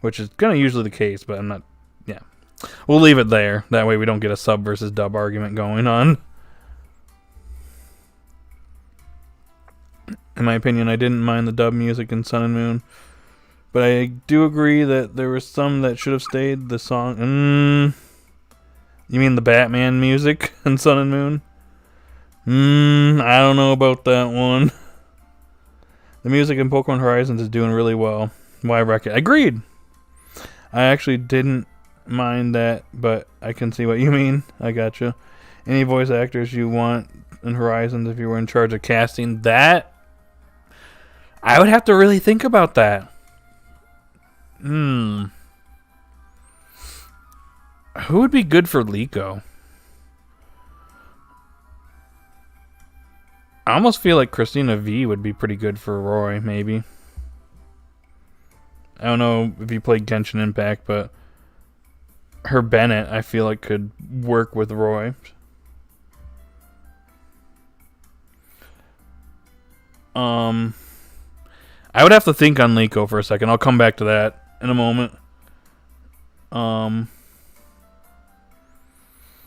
which is kind of usually the case, but I'm not. Yeah, we'll leave it there. That way we don't get a sub versus dub argument going on. In my opinion, I didn't mind the dub music in Sun and Moon, but I do agree that there was some that should have stayed. The song, you mean the Batman music in Sun and Moon? I don't know about that one. The music in Pokemon Horizons is doing really well. Why wreck it? Agreed. I actually didn't mind that, but I can see what you mean. I gotcha. Any voice actors you want in Horizons if you were in charge of casting? That I would have to really think about that. Who would be good for Liko? I almost feel like Christina V would be pretty good for Roy, maybe. I don't know if you played Genshin Impact, but her Bennett, I feel like, could work with Roy. I would have to think on Liko for a second. I'll come back to that in a moment.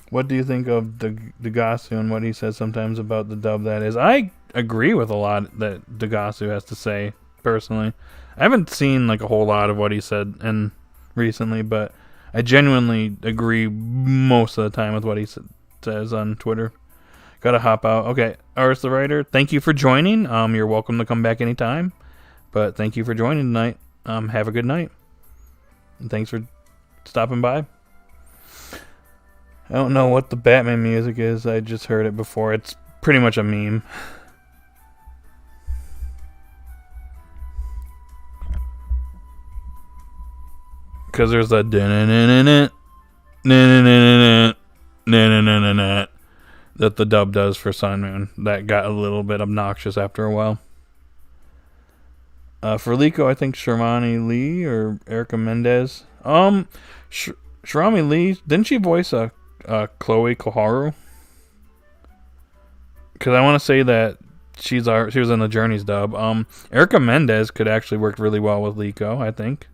What do you think of Degasu and what he says sometimes about the dub that is? I agree with a lot that Degasu has to say, personally. I haven't seen like a whole lot of what he said recently, but I genuinely agree most of the time with what he says on Twitter. Gotta hop out. Okay, Ars the Writer, thank you for joining. You're welcome to come back anytime. But thank you for joining tonight. Have a good night. And thanks for stopping by. I don't know what the Batman music is. I just heard it before. It's pretty much a meme. Because there's a that the dub does for Sun Moon. That got a little bit obnoxious after a while. For Liko, I think Sharmani Lee or Erica Mendez. Sharmani Lee, didn't she voice Chloe Koharu? Because I want to say that she was in the Journey's dub. Erica Mendez could actually work really well with Liko, I think.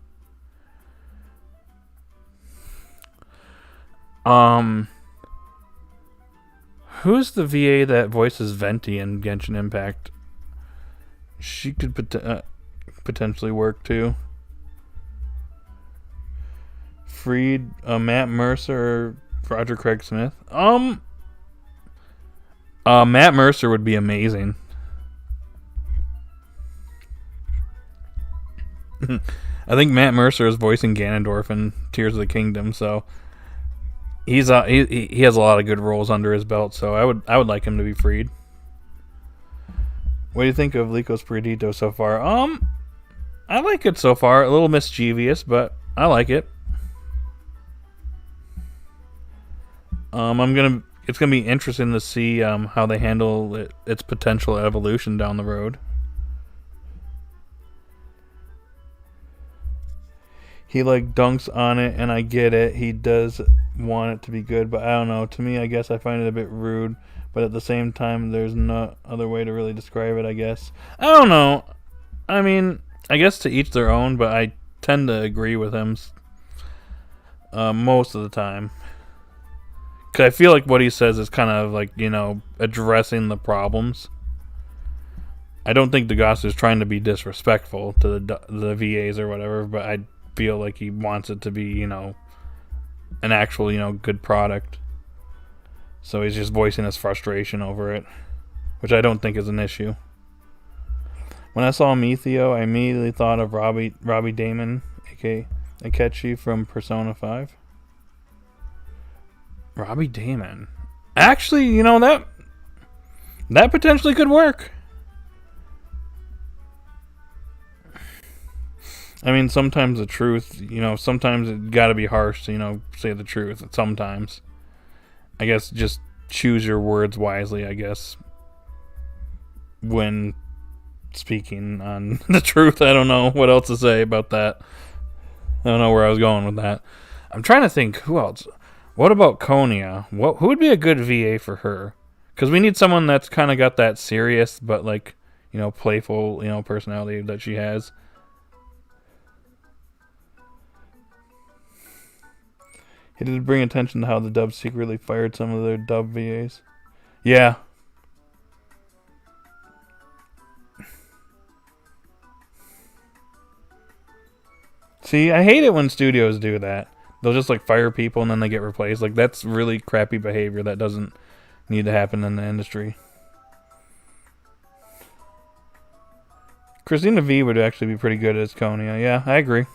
Who's the VA that voices Venti in Genshin Impact? She could potentially work too. Freed, Matt Mercer, Roger Craig Smith. Matt Mercer would be amazing. I think Matt Mercer is voicing Ganondorf in Tears of the Kingdom, so he has a lot of good roles under his belt. So I would like him to be freed. What do you think of Liko's Predito so far? I like it so far. A little mischievous, but I like it. It's gonna be interesting to see how they handle its potential evolution down the road. He like dunks on it, and I get it. He does want it to be good, but I don't know. To me, I guess I find it a bit rude. But at the same time, there's no other way to really describe it, I guess. I don't know. I mean, I guess to each their own, but I tend to agree with him most of the time. Because I feel like what he says is kind of like, addressing the problems. I don't think Degasu is trying to be disrespectful to the VAs or whatever, but I feel like he wants it to be, an actual, good product. So he's just voicing his frustration over it, which I don't think is an issue. When I saw Metheo, I immediately thought of Robbie Damon, aka Akechi from Persona 5. Robbie Damon. Actually, that potentially could work. I mean, sometimes the truth, sometimes it gotta be harsh to, say the truth. Sometimes. I guess just choose your words wisely, I guess, when speaking on the truth. I don't know what else to say about that. I don't know where I was going with that. I'm trying to think, who else? What about Konya? Who would be a good VA for her? Because we need someone that's kind of got that serious but, playful, personality that she has. He did bring attention to how the dub secretly fired some of their dub VAs. Yeah. See, I hate it when studios do that. They'll just fire people and then they get replaced. That's really crappy behavior that doesn't need to happen in the industry. Christina V would actually be pretty good as Konya. Yeah, I agree.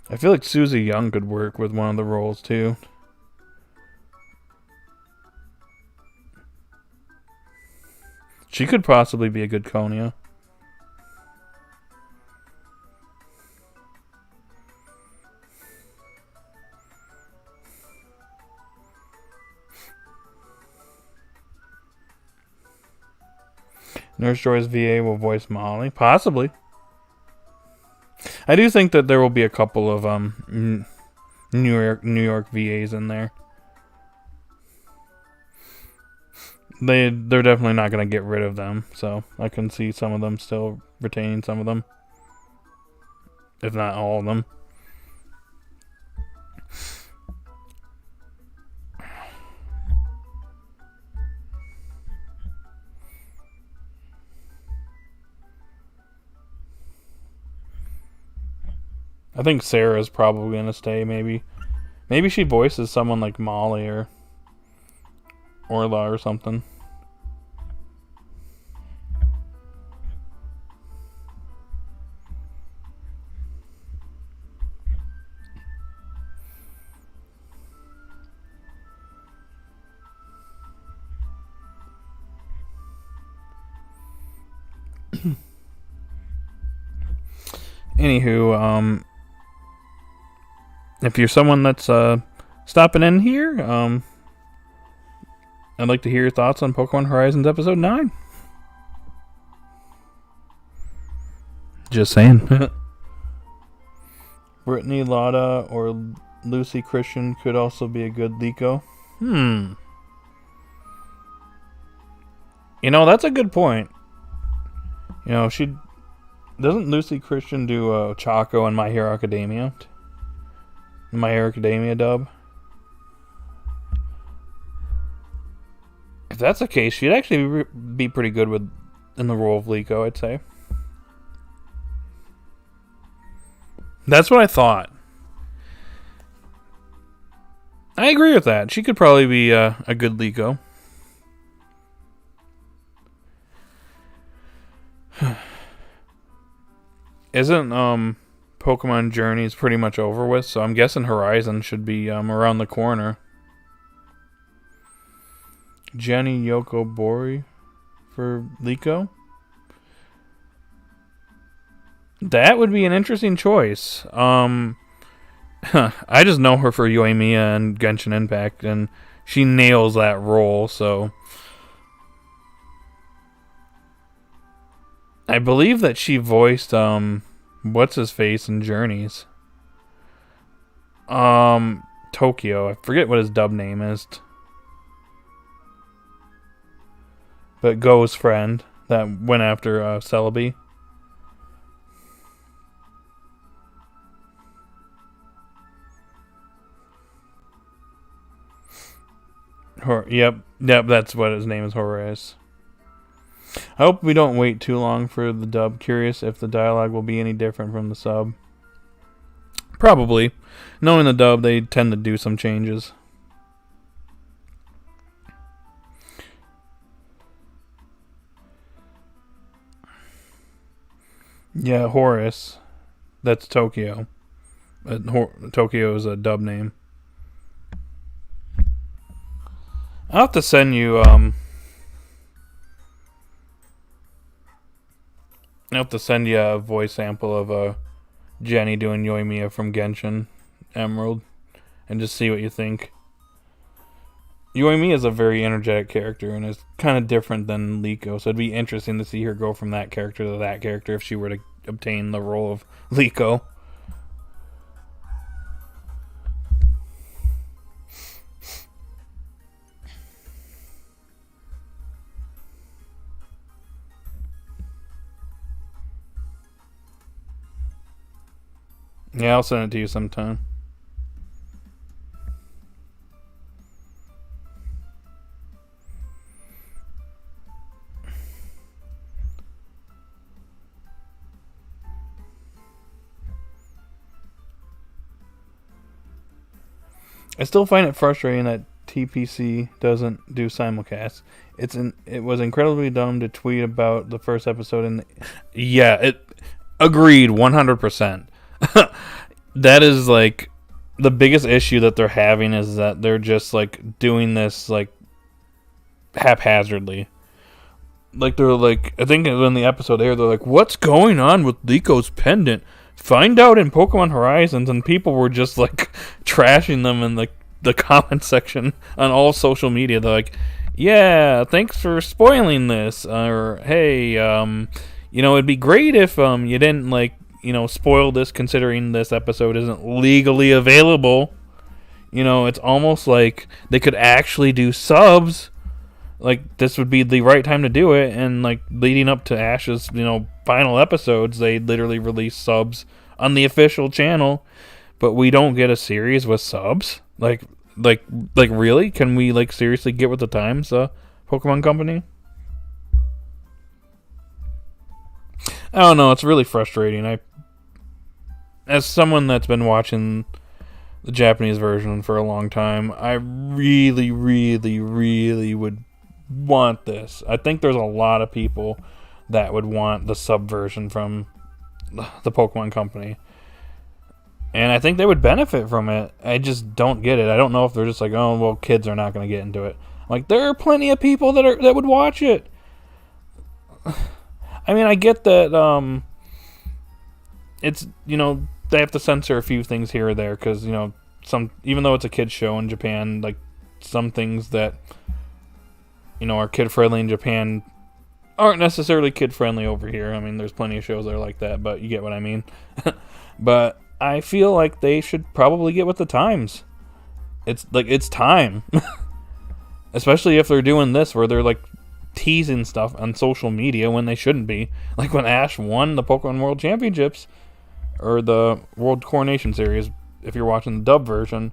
I feel like Susie Young could work with one of the roles too. She could possibly be a good Konya. Nurse Joy's VA will voice Molly. Possibly. I do think that there will be a couple of New York VAs in there. They're definitely not going to get rid of them, so I can see some of them still retaining some of them, if not all of them. I think Sarah's probably going to stay, maybe. Maybe she voices someone like Molly or Orla or something. Anywho, if you're someone that's stopping in here, I'd like to hear your thoughts on Pokemon Horizons Episode 9. Just saying. Brittany Lotta or Lucy Christian could also be a good Liko. You know, that's a good point. You know, doesn't Lucy Christian do Choco in My Hero Academia? My Hero Academia dub? If that's the case, she'd actually be pretty good in the role of Liko, I'd say. That's what I thought. I agree with that. She could probably be a good Liko. Isn't Pokemon Journeys pretty much over with? So I'm guessing Horizon should be around the corner. Jenny Yoko Bori for Liko. That would be an interesting choice. I just know her for Yoimiya and Genshin Impact, and she nails that role, so I believe that she voiced what's his face in Journeys. Tokyo. I forget what his dub name is. But Go's friend that went after Celebi. Yep, that's what his name is, Horace. I hope we don't wait too long for the dub. Curious if the dialogue will be any different from the sub. Probably. Knowing the dub, they tend to do some changes. Yeah, Horace. That's Tokyo. Tokyo is a dub name. I'll have to send you I'll have to send you a voice sample of Jenny doing Yoimiya from Genshin Emerald and just see what you think. Yoimiya is a very energetic character and is kind of different than Liko, so it'd be interesting to see her go from that character to that character if she were to obtain the role of Liko. Yeah, I'll send it to you sometime. I still find it frustrating that TPC doesn't do simulcast. It was incredibly dumb to tweet about the first episode agreed 100%. That is like the biggest issue that they're having is that they're just like doing this like haphazardly. like they're like, I think in the episode there, they're like, "What's going on with Liko's pendant? Find out in Pokemon Horizons." And people were just like trashing them in like the comment section on all social media. They're like, "Yeah, thanks for spoiling this," or "Hey, it'd be great if you didn't like spoil this, considering this episode isn't legally available." It's almost like they could actually do subs. Like, this would be the right time to do it, and like leading up to Ash's final episodes, they literally release subs on the official channel, but we don't get a series with subs. Like really? Can we like seriously get with the times, Pokemon Company? I don't know. It's really frustrating. As someone that's been watching the Japanese version for a long time, I really, really, really would want this. I think there's a lot of people that would want the sub version from the Pokemon Company, and I think they would benefit from it. I just don't get it. I don't know if they're just like, oh well, kids are not going to get into it. Like, there are plenty of people that would watch it. I mean, I get that it's they have to censor a few things here or there because some, even though it's a kids show in Japan, like some things that are kid friendly in Japan aren't necessarily kid friendly over here. I mean, there's plenty of shows that are like that, but you get what I mean. But I feel like they should probably get with the times. It's time. Especially if they're doing this where they're like teasing stuff on social media when they shouldn't be. Like when Ash won the Pokemon World Championships or the World Coronation Series, if you're watching the dub version,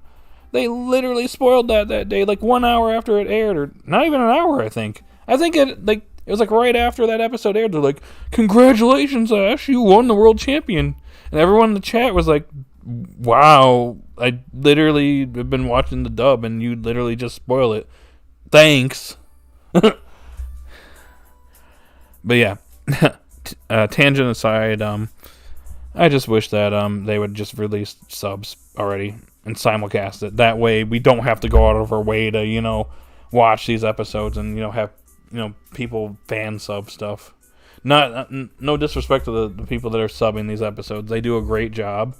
they literally spoiled that day, like 1 hour after it aired, or not even an hour, I think. It was like right after that episode aired. They're like, "Congratulations, Ash, you won the world champion." And everyone in the chat was like, "Wow, I literally have been watching the dub and you literally just spoil it. Thanks." But yeah, tangent aside, I just wish that they would just release subs already and simulcast it. That way we don't have to go out of our way to, watch these episodes and, have, people fan sub stuff. No disrespect to the people that are subbing these episodes. They do a great job.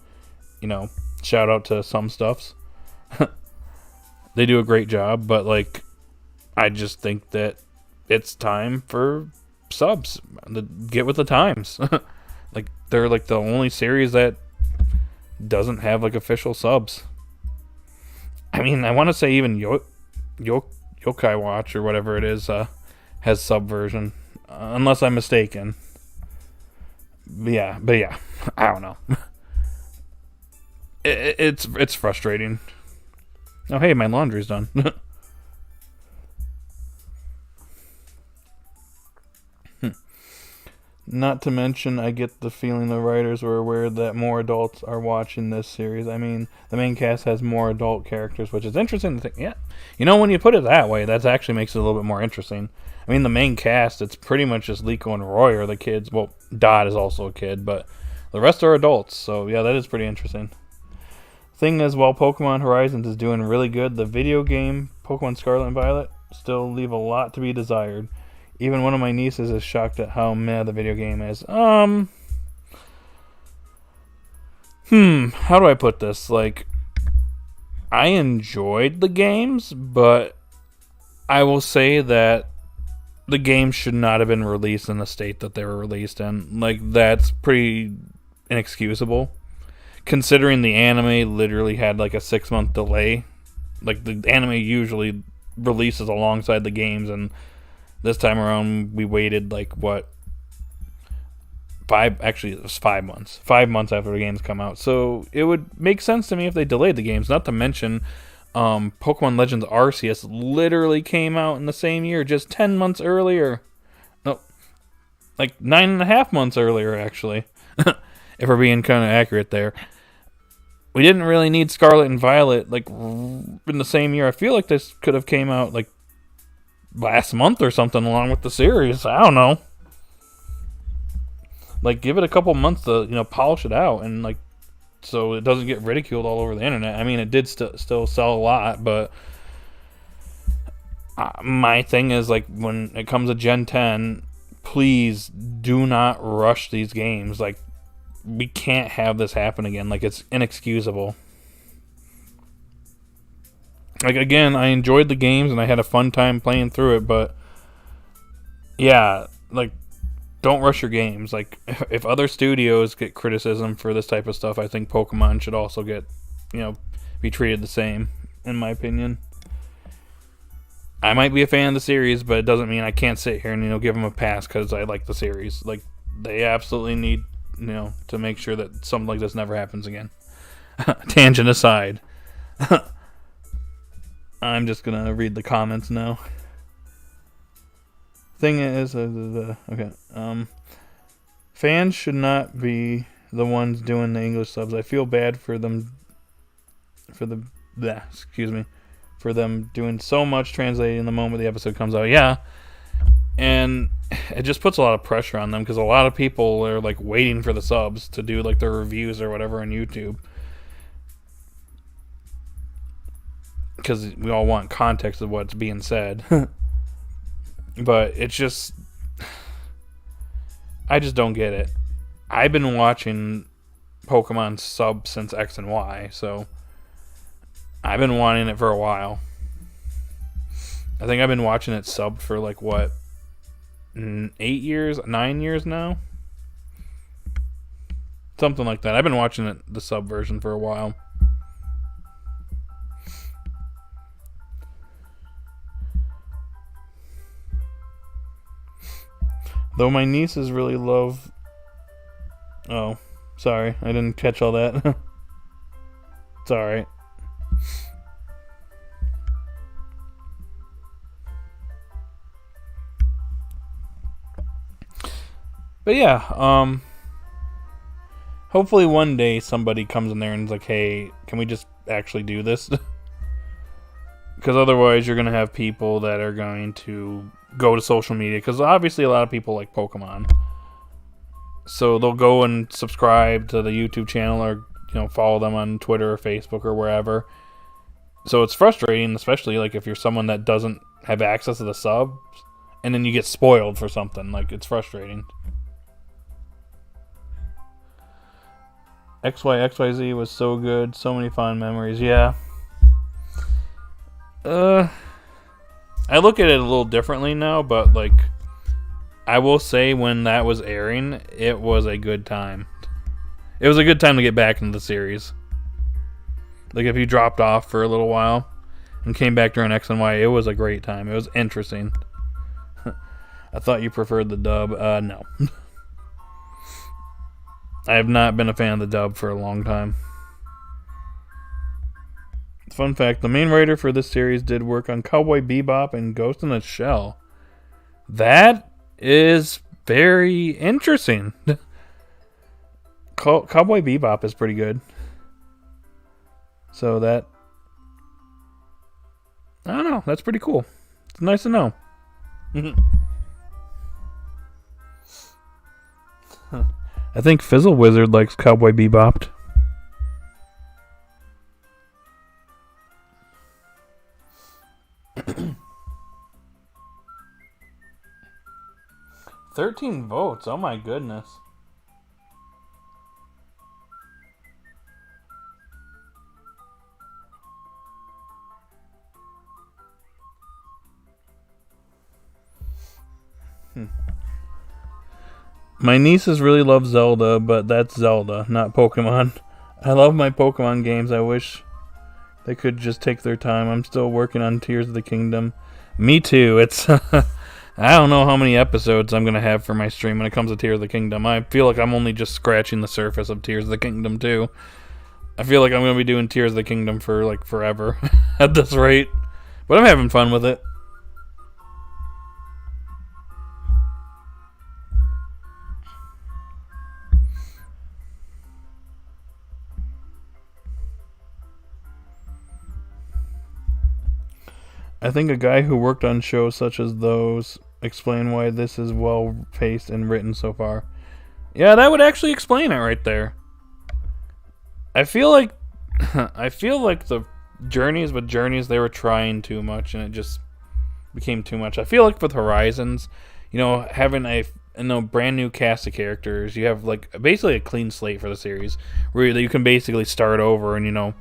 Shout out to some stuffs. They do a great job, but like, I just think that it's time for subs. Get with the times. Like, they're like the only series that doesn't have like official subs. I mean, I want to say even Yokai Watch or whatever it is has sub version, unless I'm mistaken. But yeah, I don't know. It's frustrating. Oh hey, my laundry's done. Not to mention, I get the feeling the writers were aware that more adults are watching this series. I mean, the main cast has more adult characters, which is interesting to think. Yeah, when you put it that way, that actually makes it a little bit more interesting. I mean, the main cast, it's pretty much just Liko and Roy are the kids. Well, Dot is also a kid, but the rest are adults. So, yeah, that is pretty interesting. Thing is, while Pokemon Horizons is doing really good, the video game, Pokemon Scarlet and Violet, still leave a lot to be desired. Even one of my nieces is shocked at how meh the video game is. How do I put this? Like, I enjoyed the games, but I will say that the games should not have been released in the state that they were released in. Like, that's pretty inexcusable. Considering the anime literally had like a 6-month delay. Like, the anime usually releases alongside the games, and this time around, we waited like, what? It was 5 months. 5 months after the games come out. So it would make sense to me if they delayed the games. Not to mention, Pokemon Legends Arceus literally came out in the same year, just 10 months earlier. No, like 9.5 months earlier, actually. If we're being kind of accurate there. We didn't really need Scarlet and Violet, like, in the same year. I feel like this could have came out, like, last month or something along with the series. I don't know. Like, give it a couple months to, polish it out and, like, so it doesn't get ridiculed all over the internet. I mean, it did still sell a lot, but My thing is, like, when it comes to Gen 10, please do not rush these games. Like, we can't have this happen again. Like, it's inexcusable. Like, again, I enjoyed the games and I had a fun time playing through it, but yeah, like, don't rush your games. Like, if other studios get criticism for this type of stuff, I think Pokemon should also get, be treated the same, in my opinion. I might be a fan of the series, but it doesn't mean I can't sit here and give them a pass because I like the series. Like, they absolutely need to make sure that something like this never happens again. Tangent aside, I'm just gonna read the comments now. Thing is, okay. Fans should not be the ones doing the English subs. I feel bad for them. For them doing so much translating the moment the episode comes out. Yeah. And it just puts a lot of pressure on them because a lot of people are like waiting for the subs to do like their reviews or whatever on YouTube. Because we all want context of what's being said. But it's just... I just don't get it. I've been watching Pokemon sub since X and Y, so... I've been wanting it for a while. I think I've been watching it subbed for like what, 8 years, 9 years now? Something like that. I've been watching it, the sub version, for a while. Though my nieces really love... Oh, sorry. I didn't catch all that. It's alright. But yeah, hopefully one day somebody comes in there and is like, hey, can we just actually do this? Because otherwise you're going to have people that are going to go to social media. Because obviously a lot of people like Pokemon. So they'll go and subscribe to the YouTube channel or, follow them on Twitter or Facebook or wherever. So it's frustrating, especially like if you're someone that doesn't have access to the subs. And then you get spoiled for something. Like, it's frustrating. XYXYZ was so good. So many fond memories. Yeah. I look at it a little differently now, but like, I will say when that was airing, it was a good time. It was a good time to get back into the series. Like, if you dropped off for a little while and came back during X and Y, it was a great time. It was interesting. I thought you preferred the dub. No. I have not been a fan of the dub for a long time. Fun fact, the main writer for this series did work on Cowboy Bebop and Ghost in the Shell. That is very interesting. Cowboy Bebop is pretty good. So that... I don't know, that's pretty cool. It's nice to know. I think Fizzle Wizard likes Cowboy Bebop. $13 votes. Oh my goodness. My nieces really love Zelda, but that's Zelda, not Pokemon. I love my Pokemon games. I wish they could just take their time. I'm still working on Tears of the Kingdom. Me too. It's I don't know how many episodes I'm going to have for my stream when it comes to Tears of the Kingdom. I feel like I'm only just scratching the surface of Tears of the Kingdom too. I feel like I'm going to be doing Tears of the Kingdom for like forever at this rate. But I'm having fun with it. I think a guy who worked on shows such as those explain why this is well paced and written so far. Yeah, that would actually explain it right there. I feel like the Journeys with Journeys, they were trying too much and it just became too much. I feel like with Horizons, having a brand new cast of characters, you have like basically a clean slate for the series, where you can basically start over and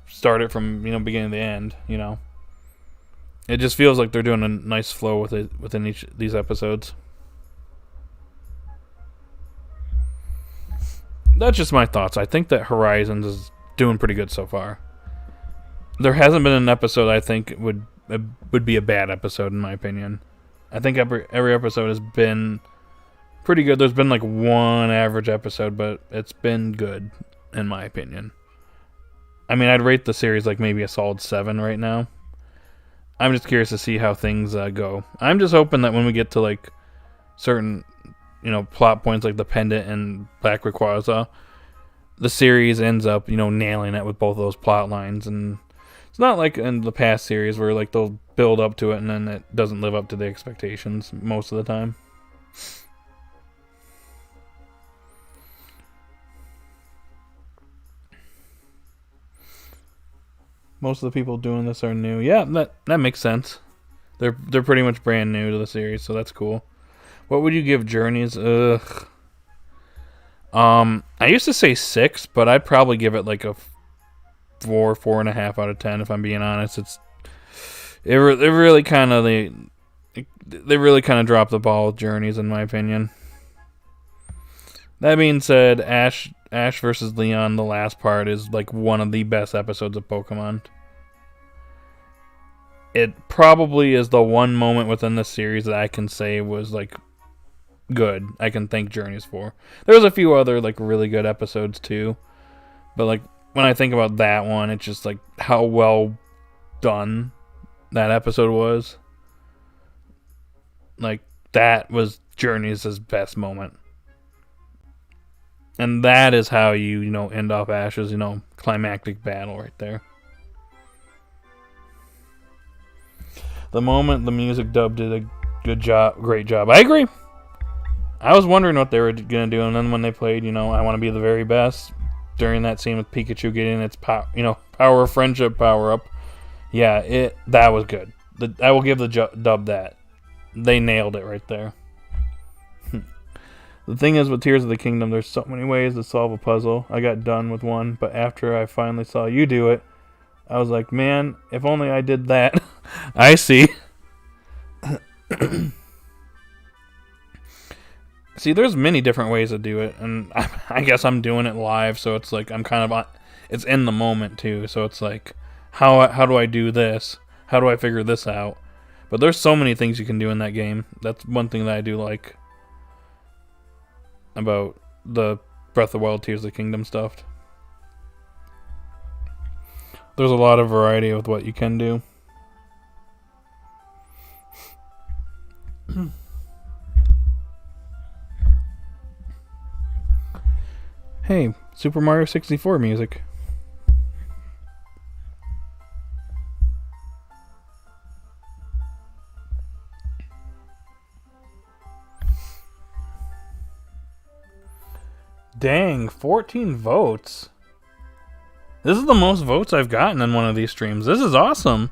start it from beginning to end. It just feels like they're doing a nice flow within each these episodes. That's just my thoughts. I think that Horizons is doing pretty good so far. There hasn't been an episode I think would be a bad episode in my opinion. I think every episode has been pretty good. There's been like one average episode, but it's been good in my opinion. I mean, I'd rate the series like maybe a solid 7 right now. I'm just curious to see how things go. I'm just hoping that when we get to like certain plot points like the pendant and Black Rayquaza, the series ends up nailing it with both those plot lines. And it's not like in the past series where like they'll build up to it and then it doesn't live up to the expectations most of the time. Most of the people doing this are new. Yeah, that makes sense. They're pretty much brand new to the series, so that's cool. What would you give Journeys? Ugh. I used to say 6, but I'd probably give it like a 4.5 out of 10 if I'm being honest. They really kind of dropped the ball with Journeys in my opinion. That being said, Ash versus Leon, the last part, is like one of the best episodes of Pokemon. It probably is the one moment within the series that I can say was like good. I can thank Journeys for. There was a few other like really good episodes too, but like when I think about that one, it's just like how well done that episode was. Like that was Journeys' best moment. And that is how you end off Ash's, climactic battle right there. The moment the music dub did a great job. I agree. I was wondering what they were going to do, and then when they played, I want to be the very best, during that scene with Pikachu getting its power of friendship power up. Yeah, that was good. I will give the dub that. They nailed it right there. The thing is, with Tears of the Kingdom, there's so many ways to solve a puzzle. I got done with one, but after I finally saw you do it, I was like, man, if only I did that. I see. See, there's many different ways to do it, and I guess I'm doing it live, so it's like I'm kind of it's in the moment too. So it's like, how do I do this? How do I figure this out? But there's so many things you can do in that game. That's one thing that I do like about the Breath of the Wild Tears of the Kingdom stuff. There's a lot of variety with what you can do. Hey, Super Mario 64 music. Dang, 14 votes. This is the most votes I've gotten in one of these streams. This is awesome.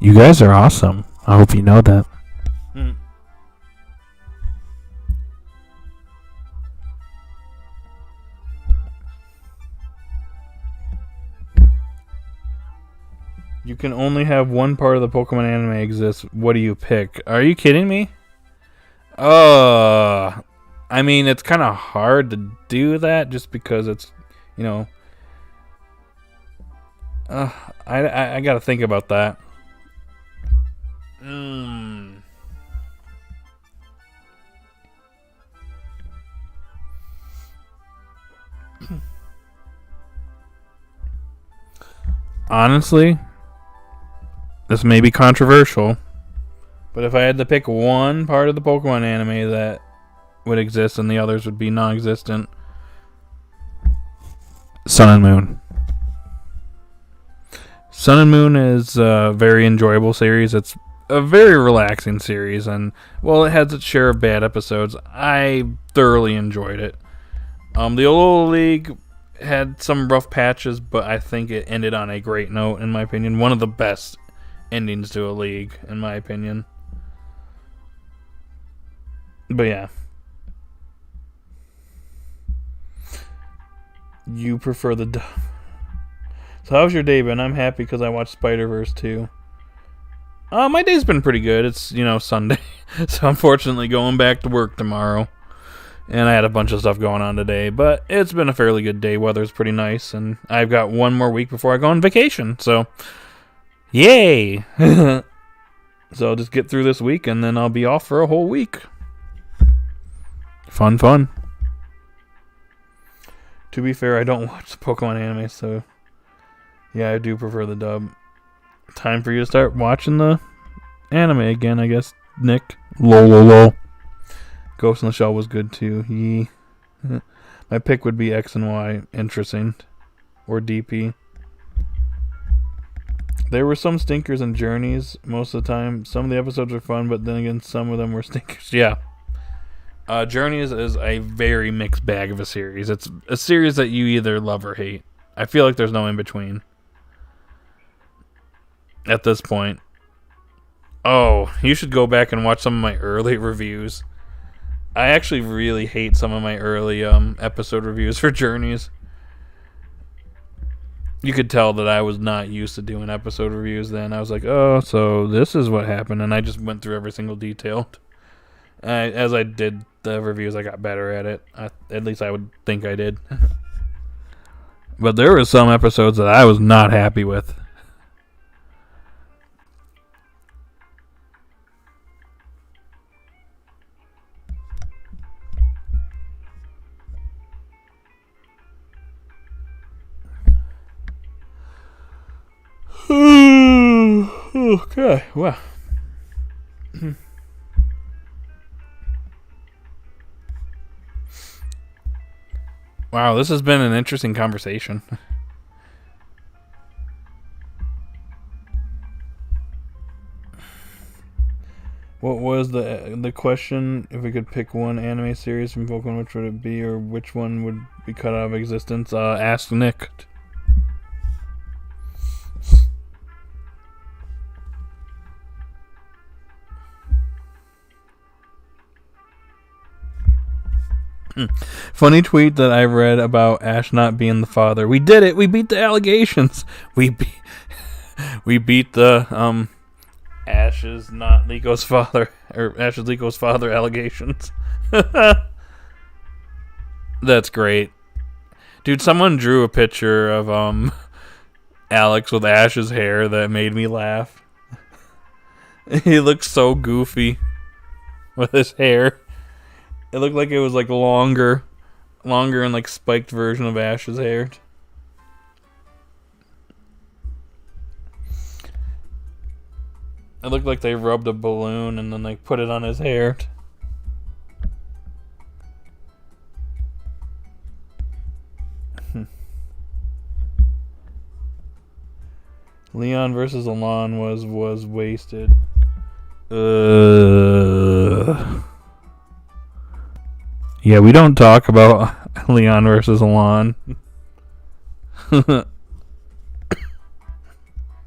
You guys are awesome. I hope you know that. You can only have one part of the Pokemon anime exist. What do you pick? Are you kidding me? I mean, it's kind of hard to do that just because it's, I gotta think about that. Honestly, this may be controversial, but if I had to pick one part of the Pokemon anime that would exist and the others would be non-existent, Sun and Moon. Sun and Moon is a very enjoyable series. It's a very relaxing series, and while it has its share of bad episodes, I thoroughly enjoyed it. The Alola League had some rough patches, but I think it ended on a great note, in my opinion. One of the best endings to a league, in my opinion. But yeah. You prefer the dub. So how's your day been? I'm happy because I watched Spider-Verse 2. My day's been pretty good. It's, Sunday. So unfortunately going back to work tomorrow. And I had a bunch of stuff going on today. But it's been a fairly good day. Weather's pretty nice. And I've got one more week before I go on vacation. So, yay! So I'll just get through this week and then I'll be off for a whole week. Fun. To be fair, I don't watch the Pokemon anime, so yeah, I do prefer the dub. Time for you to start watching the anime again, I guess, Nick. Lol. Ghost in the Shell was good too. Yee. My pick would be X and Y. Interesting. Or DP. There were some stinkers and journeys most of the time. Some of the episodes were fun, but then again, some of them were stinkers. Yeah. Journeys is a very mixed bag of a series. It's a series that you either love or hate. I feel like there's no in between at this point. Oh, you should go back and watch some of my early reviews. I actually really hate some of my early episode reviews for Journeys. You could tell that I was not used to doing episode reviews then. I was like, oh, so this is what happened. And I just went through every single detail. As I did the reviews, I got better at it. At least I would think I did. But there were some episodes that I was not happy with. Okay, well. Wow, this has been an interesting conversation. What was the question? If we could pick one anime series from Pokemon, which would it be, or which one would be cut out of existence? Ask Nick. Funny tweet that I read about Ash not being the father. We did it. We beat the allegations. We beat the Ash is not Liko's father, or Ash is Liko's father allegations. That's great. Dude, someone drew a picture of Alex with Ash's hair that made me laugh. He looks so goofy with his hair. It looked like it was like longer and like spiked version of Ash's hair. It looked like they rubbed a balloon and then like put it on his hair. Leon versus Alon was wasted. Yeah, we don't talk about Leon versus Alon.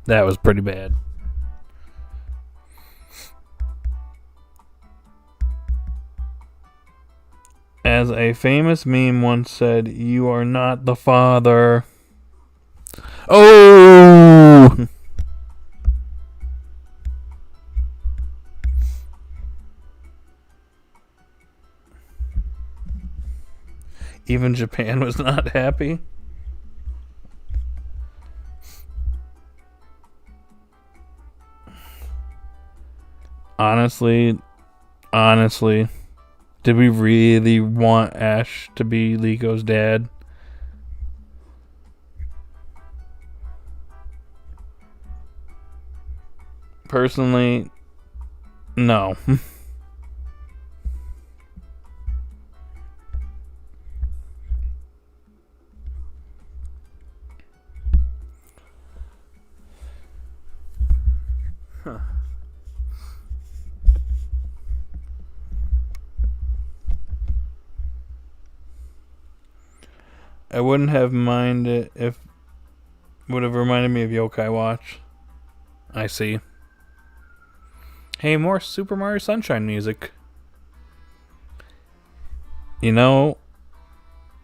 That was pretty bad. As a famous meme once said, "You are not the father." Oh! Even Japan was not happy. Honestly, did we really want Ash to be Liko's dad? Personally, no. I wouldn't have minded if would have reminded me of Yokai Watch. I see. Hey, more Super Mario Sunshine music. You know,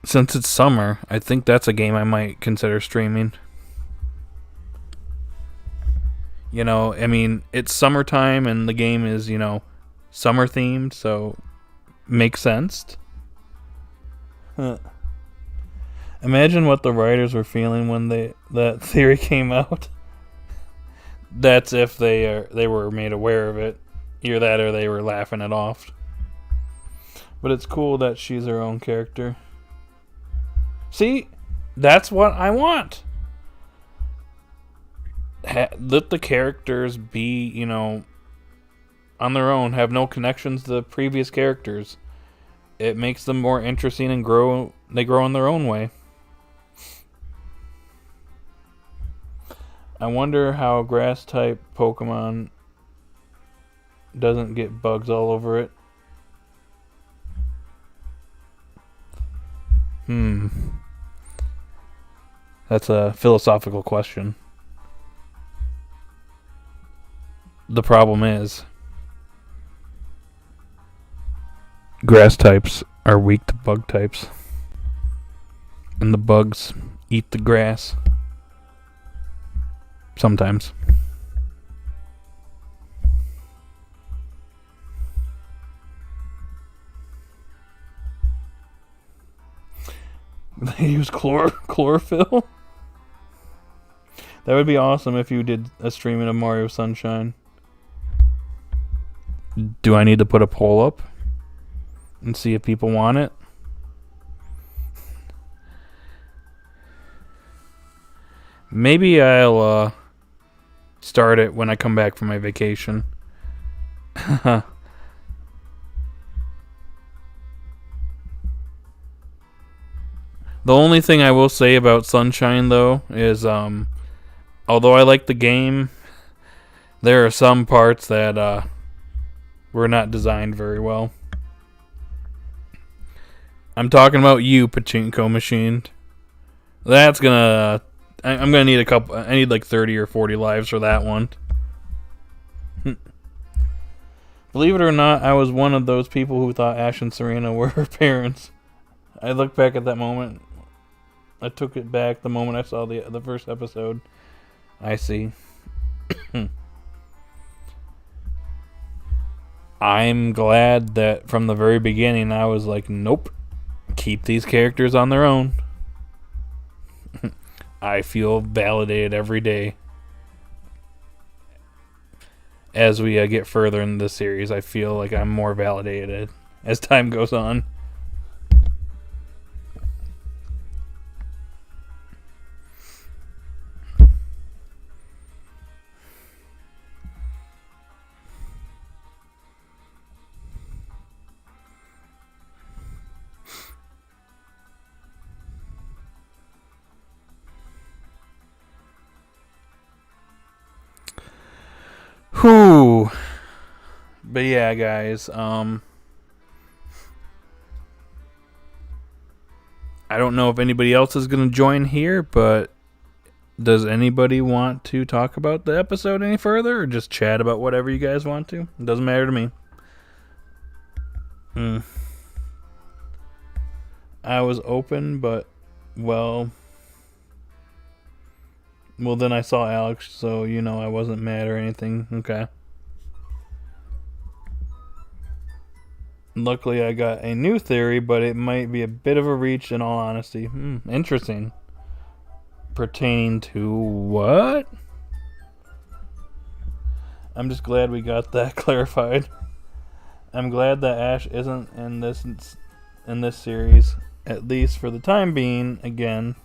since it's summer, I think that's a game I might consider streaming. You know, I mean, it's summertime and the game is, summer themed, so makes sense. Huh. Imagine what the writers were feeling when that theory came out. That's if they were made aware of it. Either that or they were laughing it off. But it's cool that she's her own character. See? That's what I want. Let the characters be, on their own. Have no connections to the previous characters. It makes them more interesting and they grow in their own way. I wonder how grass type Pokemon doesn't get bugs all over it. That's a philosophical question. The problem is, grass types are weak to bug types. And the bugs eat the grass. Sometimes. They use chlorophyll? That would be awesome if you did a streaming of Mario Sunshine. Do I need to put a poll up and see if people want it? Maybe I'll start it when I come back from my vacation. The only thing I will say about Sunshine, though, is although I like the game, there are some parts that were not designed very well. I'm talking about you, Pachinko Machine. That's gonna... I'm gonna need a couple... I need like 30 or 40 lives for that one. Believe it or not, I was one of those people who thought Ash and Serena were her parents. I look back at that moment. I took it back the moment I saw the first episode. I see. I'm glad that from the very beginning I was like, nope. Keep these characters on their own. I feel validated every day. As we get further in this series, I feel like I'm more validated as time goes on. Whew. But yeah, guys, I don't know if anybody else is going to join here, but does anybody want to talk about the episode any further or just chat about whatever you guys want to? It doesn't matter to me. I was open, but, well, then I saw Alex, so, I wasn't mad or anything. Okay. Luckily, I got a new theory, but it might be a bit of a reach in all honesty. Interesting. Pertaining to what? I'm just glad we got that clarified. I'm glad that Ash isn't in this series, at least for the time being. Again,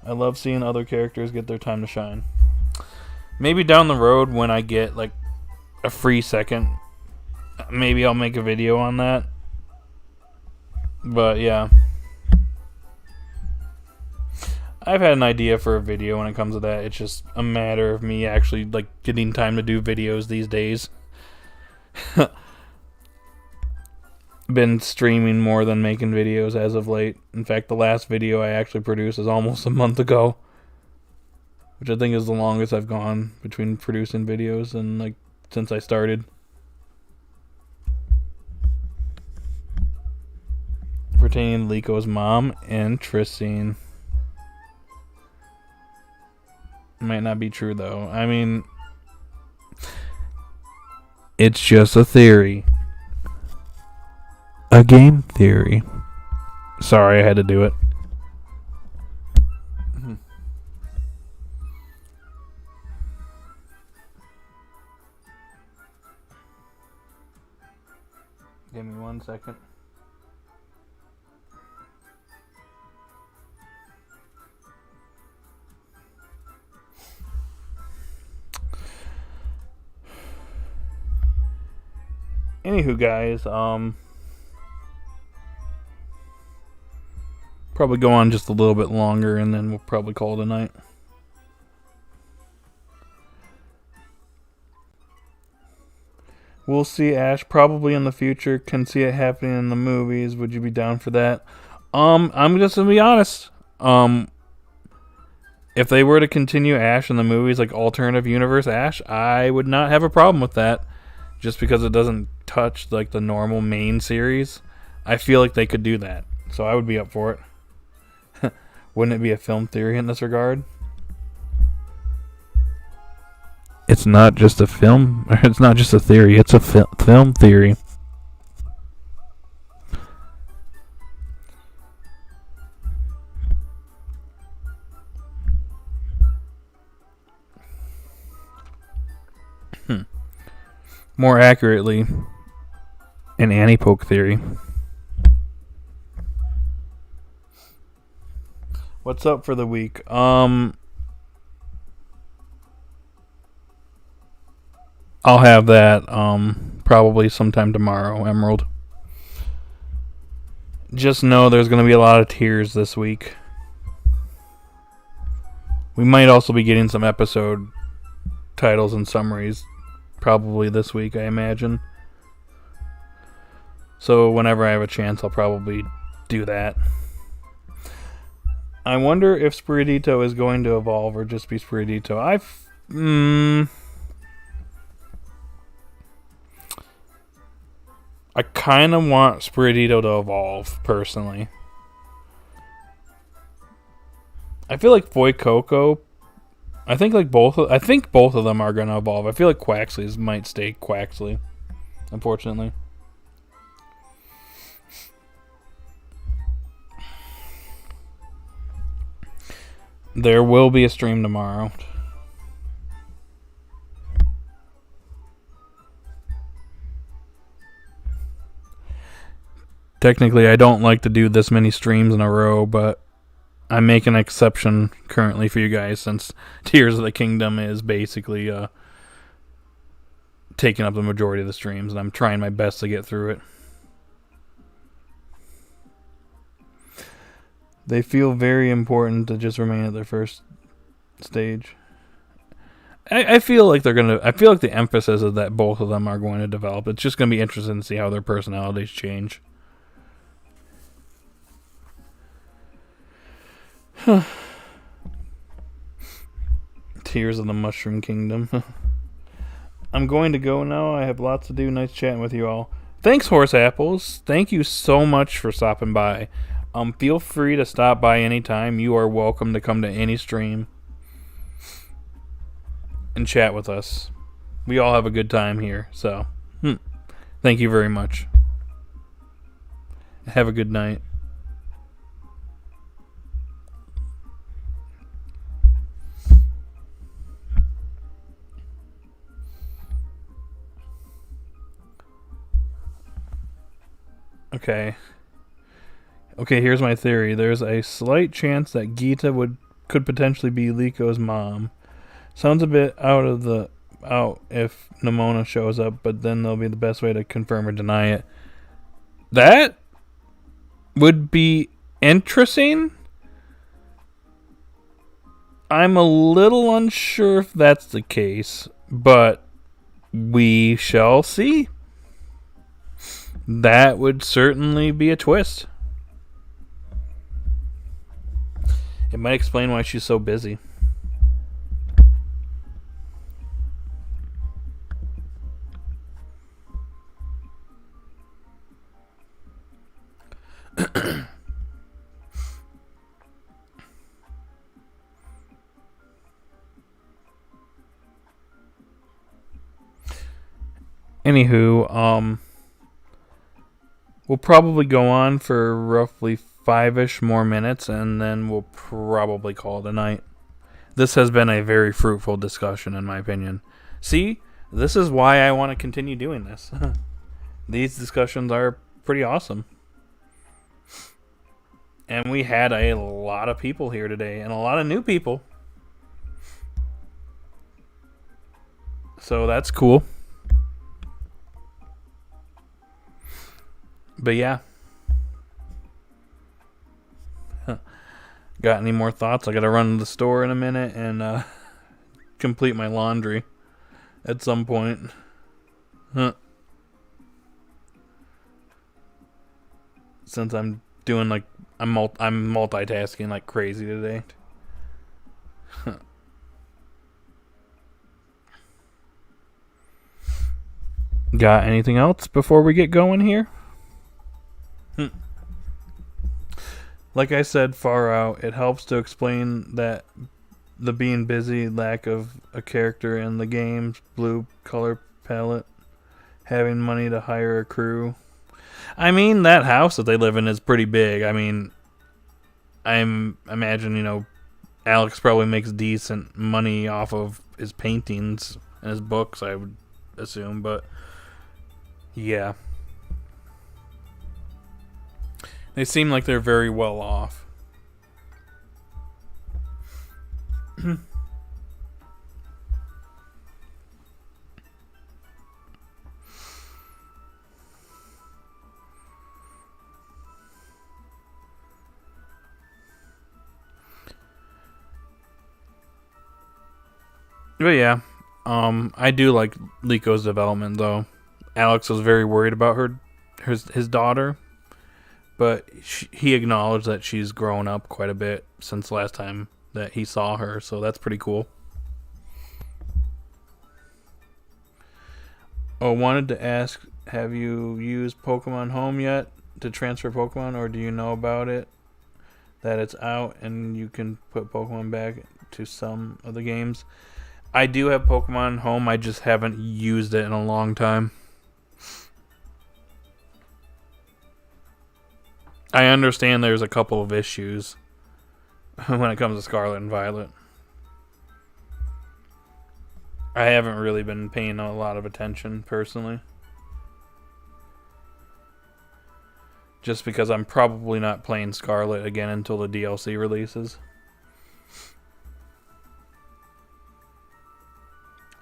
I love seeing other characters get their time to shine. Maybe down the road when I get like a free second, maybe I'll make a video on that. But yeah, I've had an idea for a video when it comes to that. It's just a matter of me actually like getting time to do videos these days. Been streaming more than making videos as of late. In fact, the last video I actually produced is almost a month ago, which I think is the longest I've gone between producing videos and like since I started. pertaining to Liko's mom. Interesting. Might not be true, though. I mean, it's just a theory. A game theory. Sorry, I had to do it. Give me 1 second. Anywho, guys, probably go on just a little bit longer, and then we'll probably call it a night. We'll see Ash probably in the future. Can see it happening in the movies. Would you be down for that? I'm just gonna be honest. If they were to continue Ash in the movies, like alternative universe Ash, I would not have a problem with that. Just because it doesn't touch like the normal main series, I feel like they could do that. So I would be up for it. Wouldn't it be a film theory in this regard? It's not just a film. It's not just a theory. It's a film theory. More accurately, an Annie Poke theory. What's up for the week? I'll have that probably sometime tomorrow, Emerald. Just know there's going to be a lot of tears this week. We might also be getting some episode titles and summaries probably this week, I imagine. So whenever I have a chance, I'll probably do that. I wonder if Spiritito is going to evolve or just be Spiritito. I kind of want Spiritito to evolve, personally. I feel like Fuecoco, I think both of them are going to evolve. I feel like Quaxley's might stay Quaxley, unfortunately. There will be a stream tomorrow. Technically, I don't like to do this many streams in a row, but I make an exception currently for you guys since Tears of the Kingdom is basically taking up the majority of the streams, and I'm trying my best to get through it. They feel very important to just remain at their first stage. I feel like I feel like the emphasis is that both of them are going to develop. It's just going to be interesting to see how their personalities change. Tears of the Mushroom Kingdom. I'm going to go now. I have lots to do. Nice chatting with you all. Thanks, Horse Apples. Thank you so much for stopping by. Feel free to stop by anytime. You are welcome to come to any stream and chat with us. We all have a good time here, so thank you very much. Have a good night. Okay, here's my theory. There's a slight chance that Geeta could potentially be Liko's mom. Sounds a bit out if Nimona shows up, but then there'll be the best way to confirm or deny it. That would be interesting. I'm a little unsure if that's the case, but we shall see. That would certainly be a twist. It might explain why she's so busy. Anywho, we'll probably go on for roughly 5-ish more minutes, and then we'll probably call it a night. This has been a very fruitful discussion, in my opinion. See, this is why I want to continue doing this. These discussions are pretty awesome. And we had a lot of people here today, and a lot of new people. So that's cool. But yeah. Got any more thoughts? I gotta run to the store in a minute and complete my laundry at some point. Since I'm doing like I'm multitasking like crazy today. Got anything else before we get going here? Like I said, far out, it helps to explain that the being busy, lack of a character in the game's blue color palette, having money to hire a crew. I mean, that house that they live in is pretty big. I mean, I'm imagine, Alex probably makes decent money off of his paintings and his books, I would assume, but yeah. They seem like they're very well off. But yeah, I do like Liko's development though. Alex was very worried about his daughter, but he acknowledged that she's grown up quite a bit since last time that he saw her, so that's pretty cool. Oh, wanted to ask, have you used Pokemon Home yet to transfer Pokemon, or do you know about it? That it's out and you can put Pokemon back to some of the games. I do have Pokemon Home, I just haven't used it in a long time. I understand there's a couple of issues when it comes to Scarlet and Violet. I haven't really been paying a lot of attention personally. Just because I'm probably not playing Scarlet again until the DLC releases.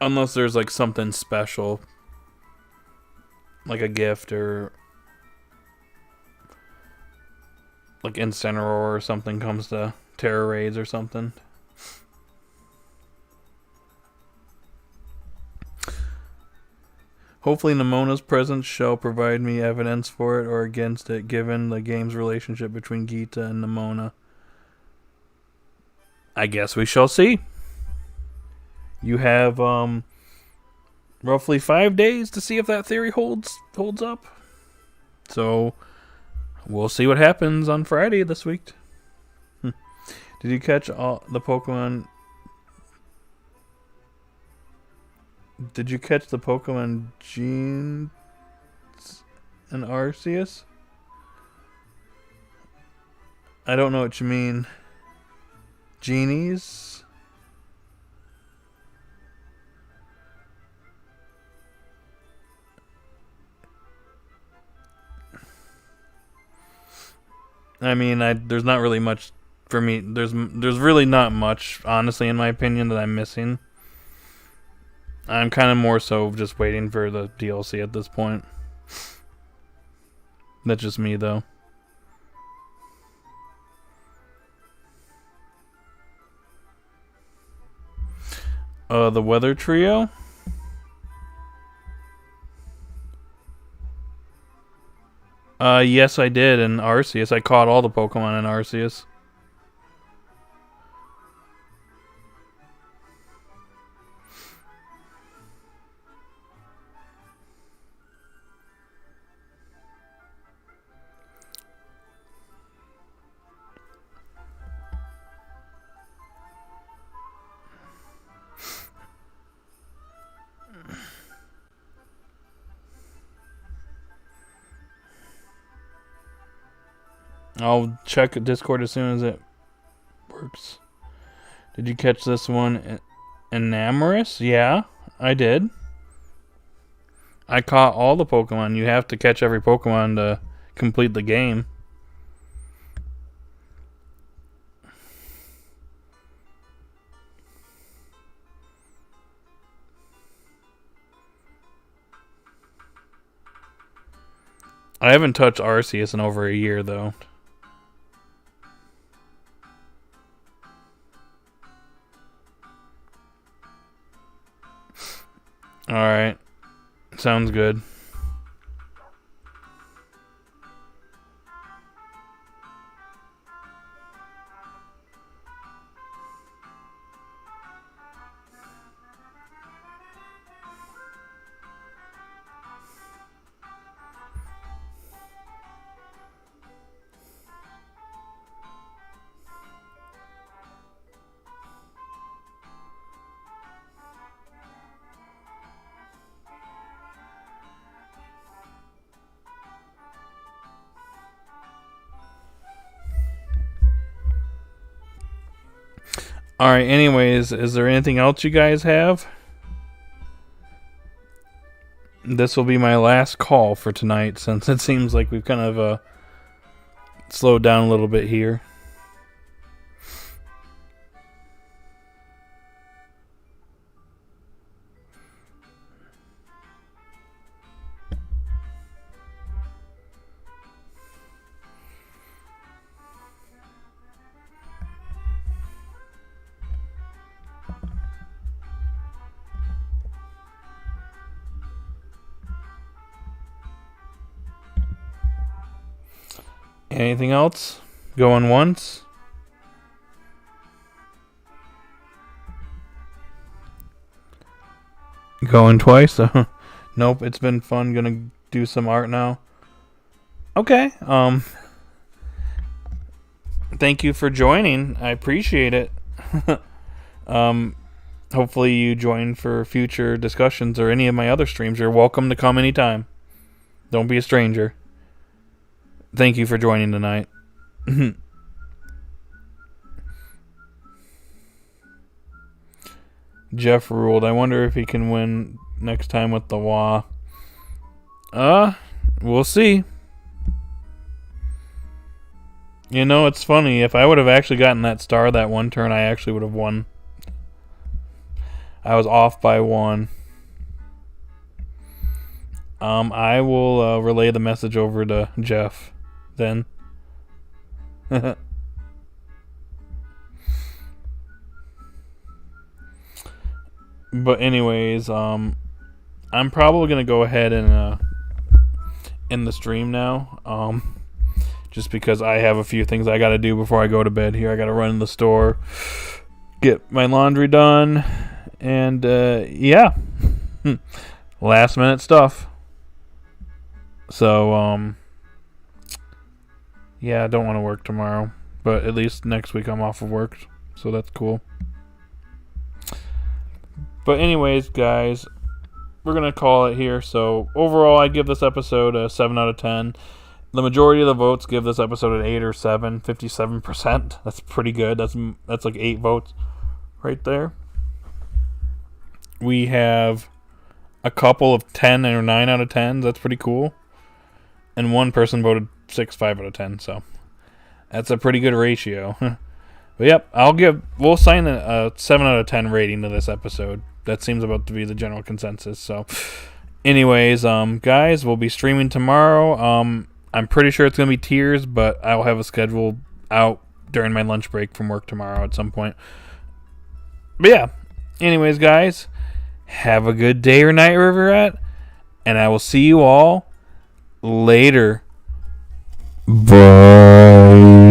Unless there's like something special. Like a gift or like Incineroar or something comes to Terra Raids or something. Hopefully Nemona's presence shall provide me evidence for it or against it, given the game's relationship between Gita and Nemona. I guess we shall see. You have roughly 5 days to see if that theory holds up. So we'll see what happens on Friday this week. Did you catch all the Pokemon? Did you catch the Pokemon Genes and Arceus? I don't know what you mean. Genies? I mean, there's not really much for me. There's really not much, honestly, in my opinion, that I'm missing. I'm kind of more so just waiting for the DLC at this point. That's just me, though. The Weather Trio? Yes, I did in Arceus. I caught all the Pokemon in Arceus. I'll check Discord as soon as it works. Did you catch this one? Enamorous? Yeah, I did. I caught all the Pokemon. You have to catch every Pokemon to complete the game. I haven't touched Arceus in over a year, though. Alright. Sounds good. Alright, anyways, is there anything else you guys have? This will be my last call for tonight, since it seems like we've kind of slowed down a little bit here. Anything else? Going once? Going twice? Nope, it's been fun. Gonna do some art now. Okay, thank you for joining. I appreciate it. Hopefully you join for future discussions or any of my other streams. You're welcome to come anytime. Don't be a stranger. Thank you for joining tonight. Jeff ruled. I wonder if he can win next time with the Wah. We'll see. You know, it's funny. If I would have actually gotten that star that one turn, I actually would have won. I was off by 1. I will relay the message over to Jeff then. But anyways, I'm probably gonna go ahead and end the stream now. Just because I have a few things I gotta do before I go to bed here. I gotta run in the store, get my laundry done, and yeah, last minute stuff. So yeah, I don't want to work tomorrow, but at least next week I'm off of work, so that's cool. But anyways, guys, we're going to call it here. So overall, I give this episode a 7 out of 10. The majority of the votes give this episode an 8 or 7, 57%. That's pretty good. That's like 8 votes right there. We have a couple of 10 or 9 out of 10s. That's pretty cool. And one person voted 5 out of 10, so that's a pretty good ratio. But yep, we'll assign a 7 out of 10 rating to this episode. That seems about to be the general consensus. So anyways, guys, we'll be streaming tomorrow. I'm pretty sure it's going to be tiers, but I'll have a schedule out during my lunch break from work tomorrow at some point. But yeah, anyways, guys, have a good day or night wherever you're at, and I will see you all later. Bye.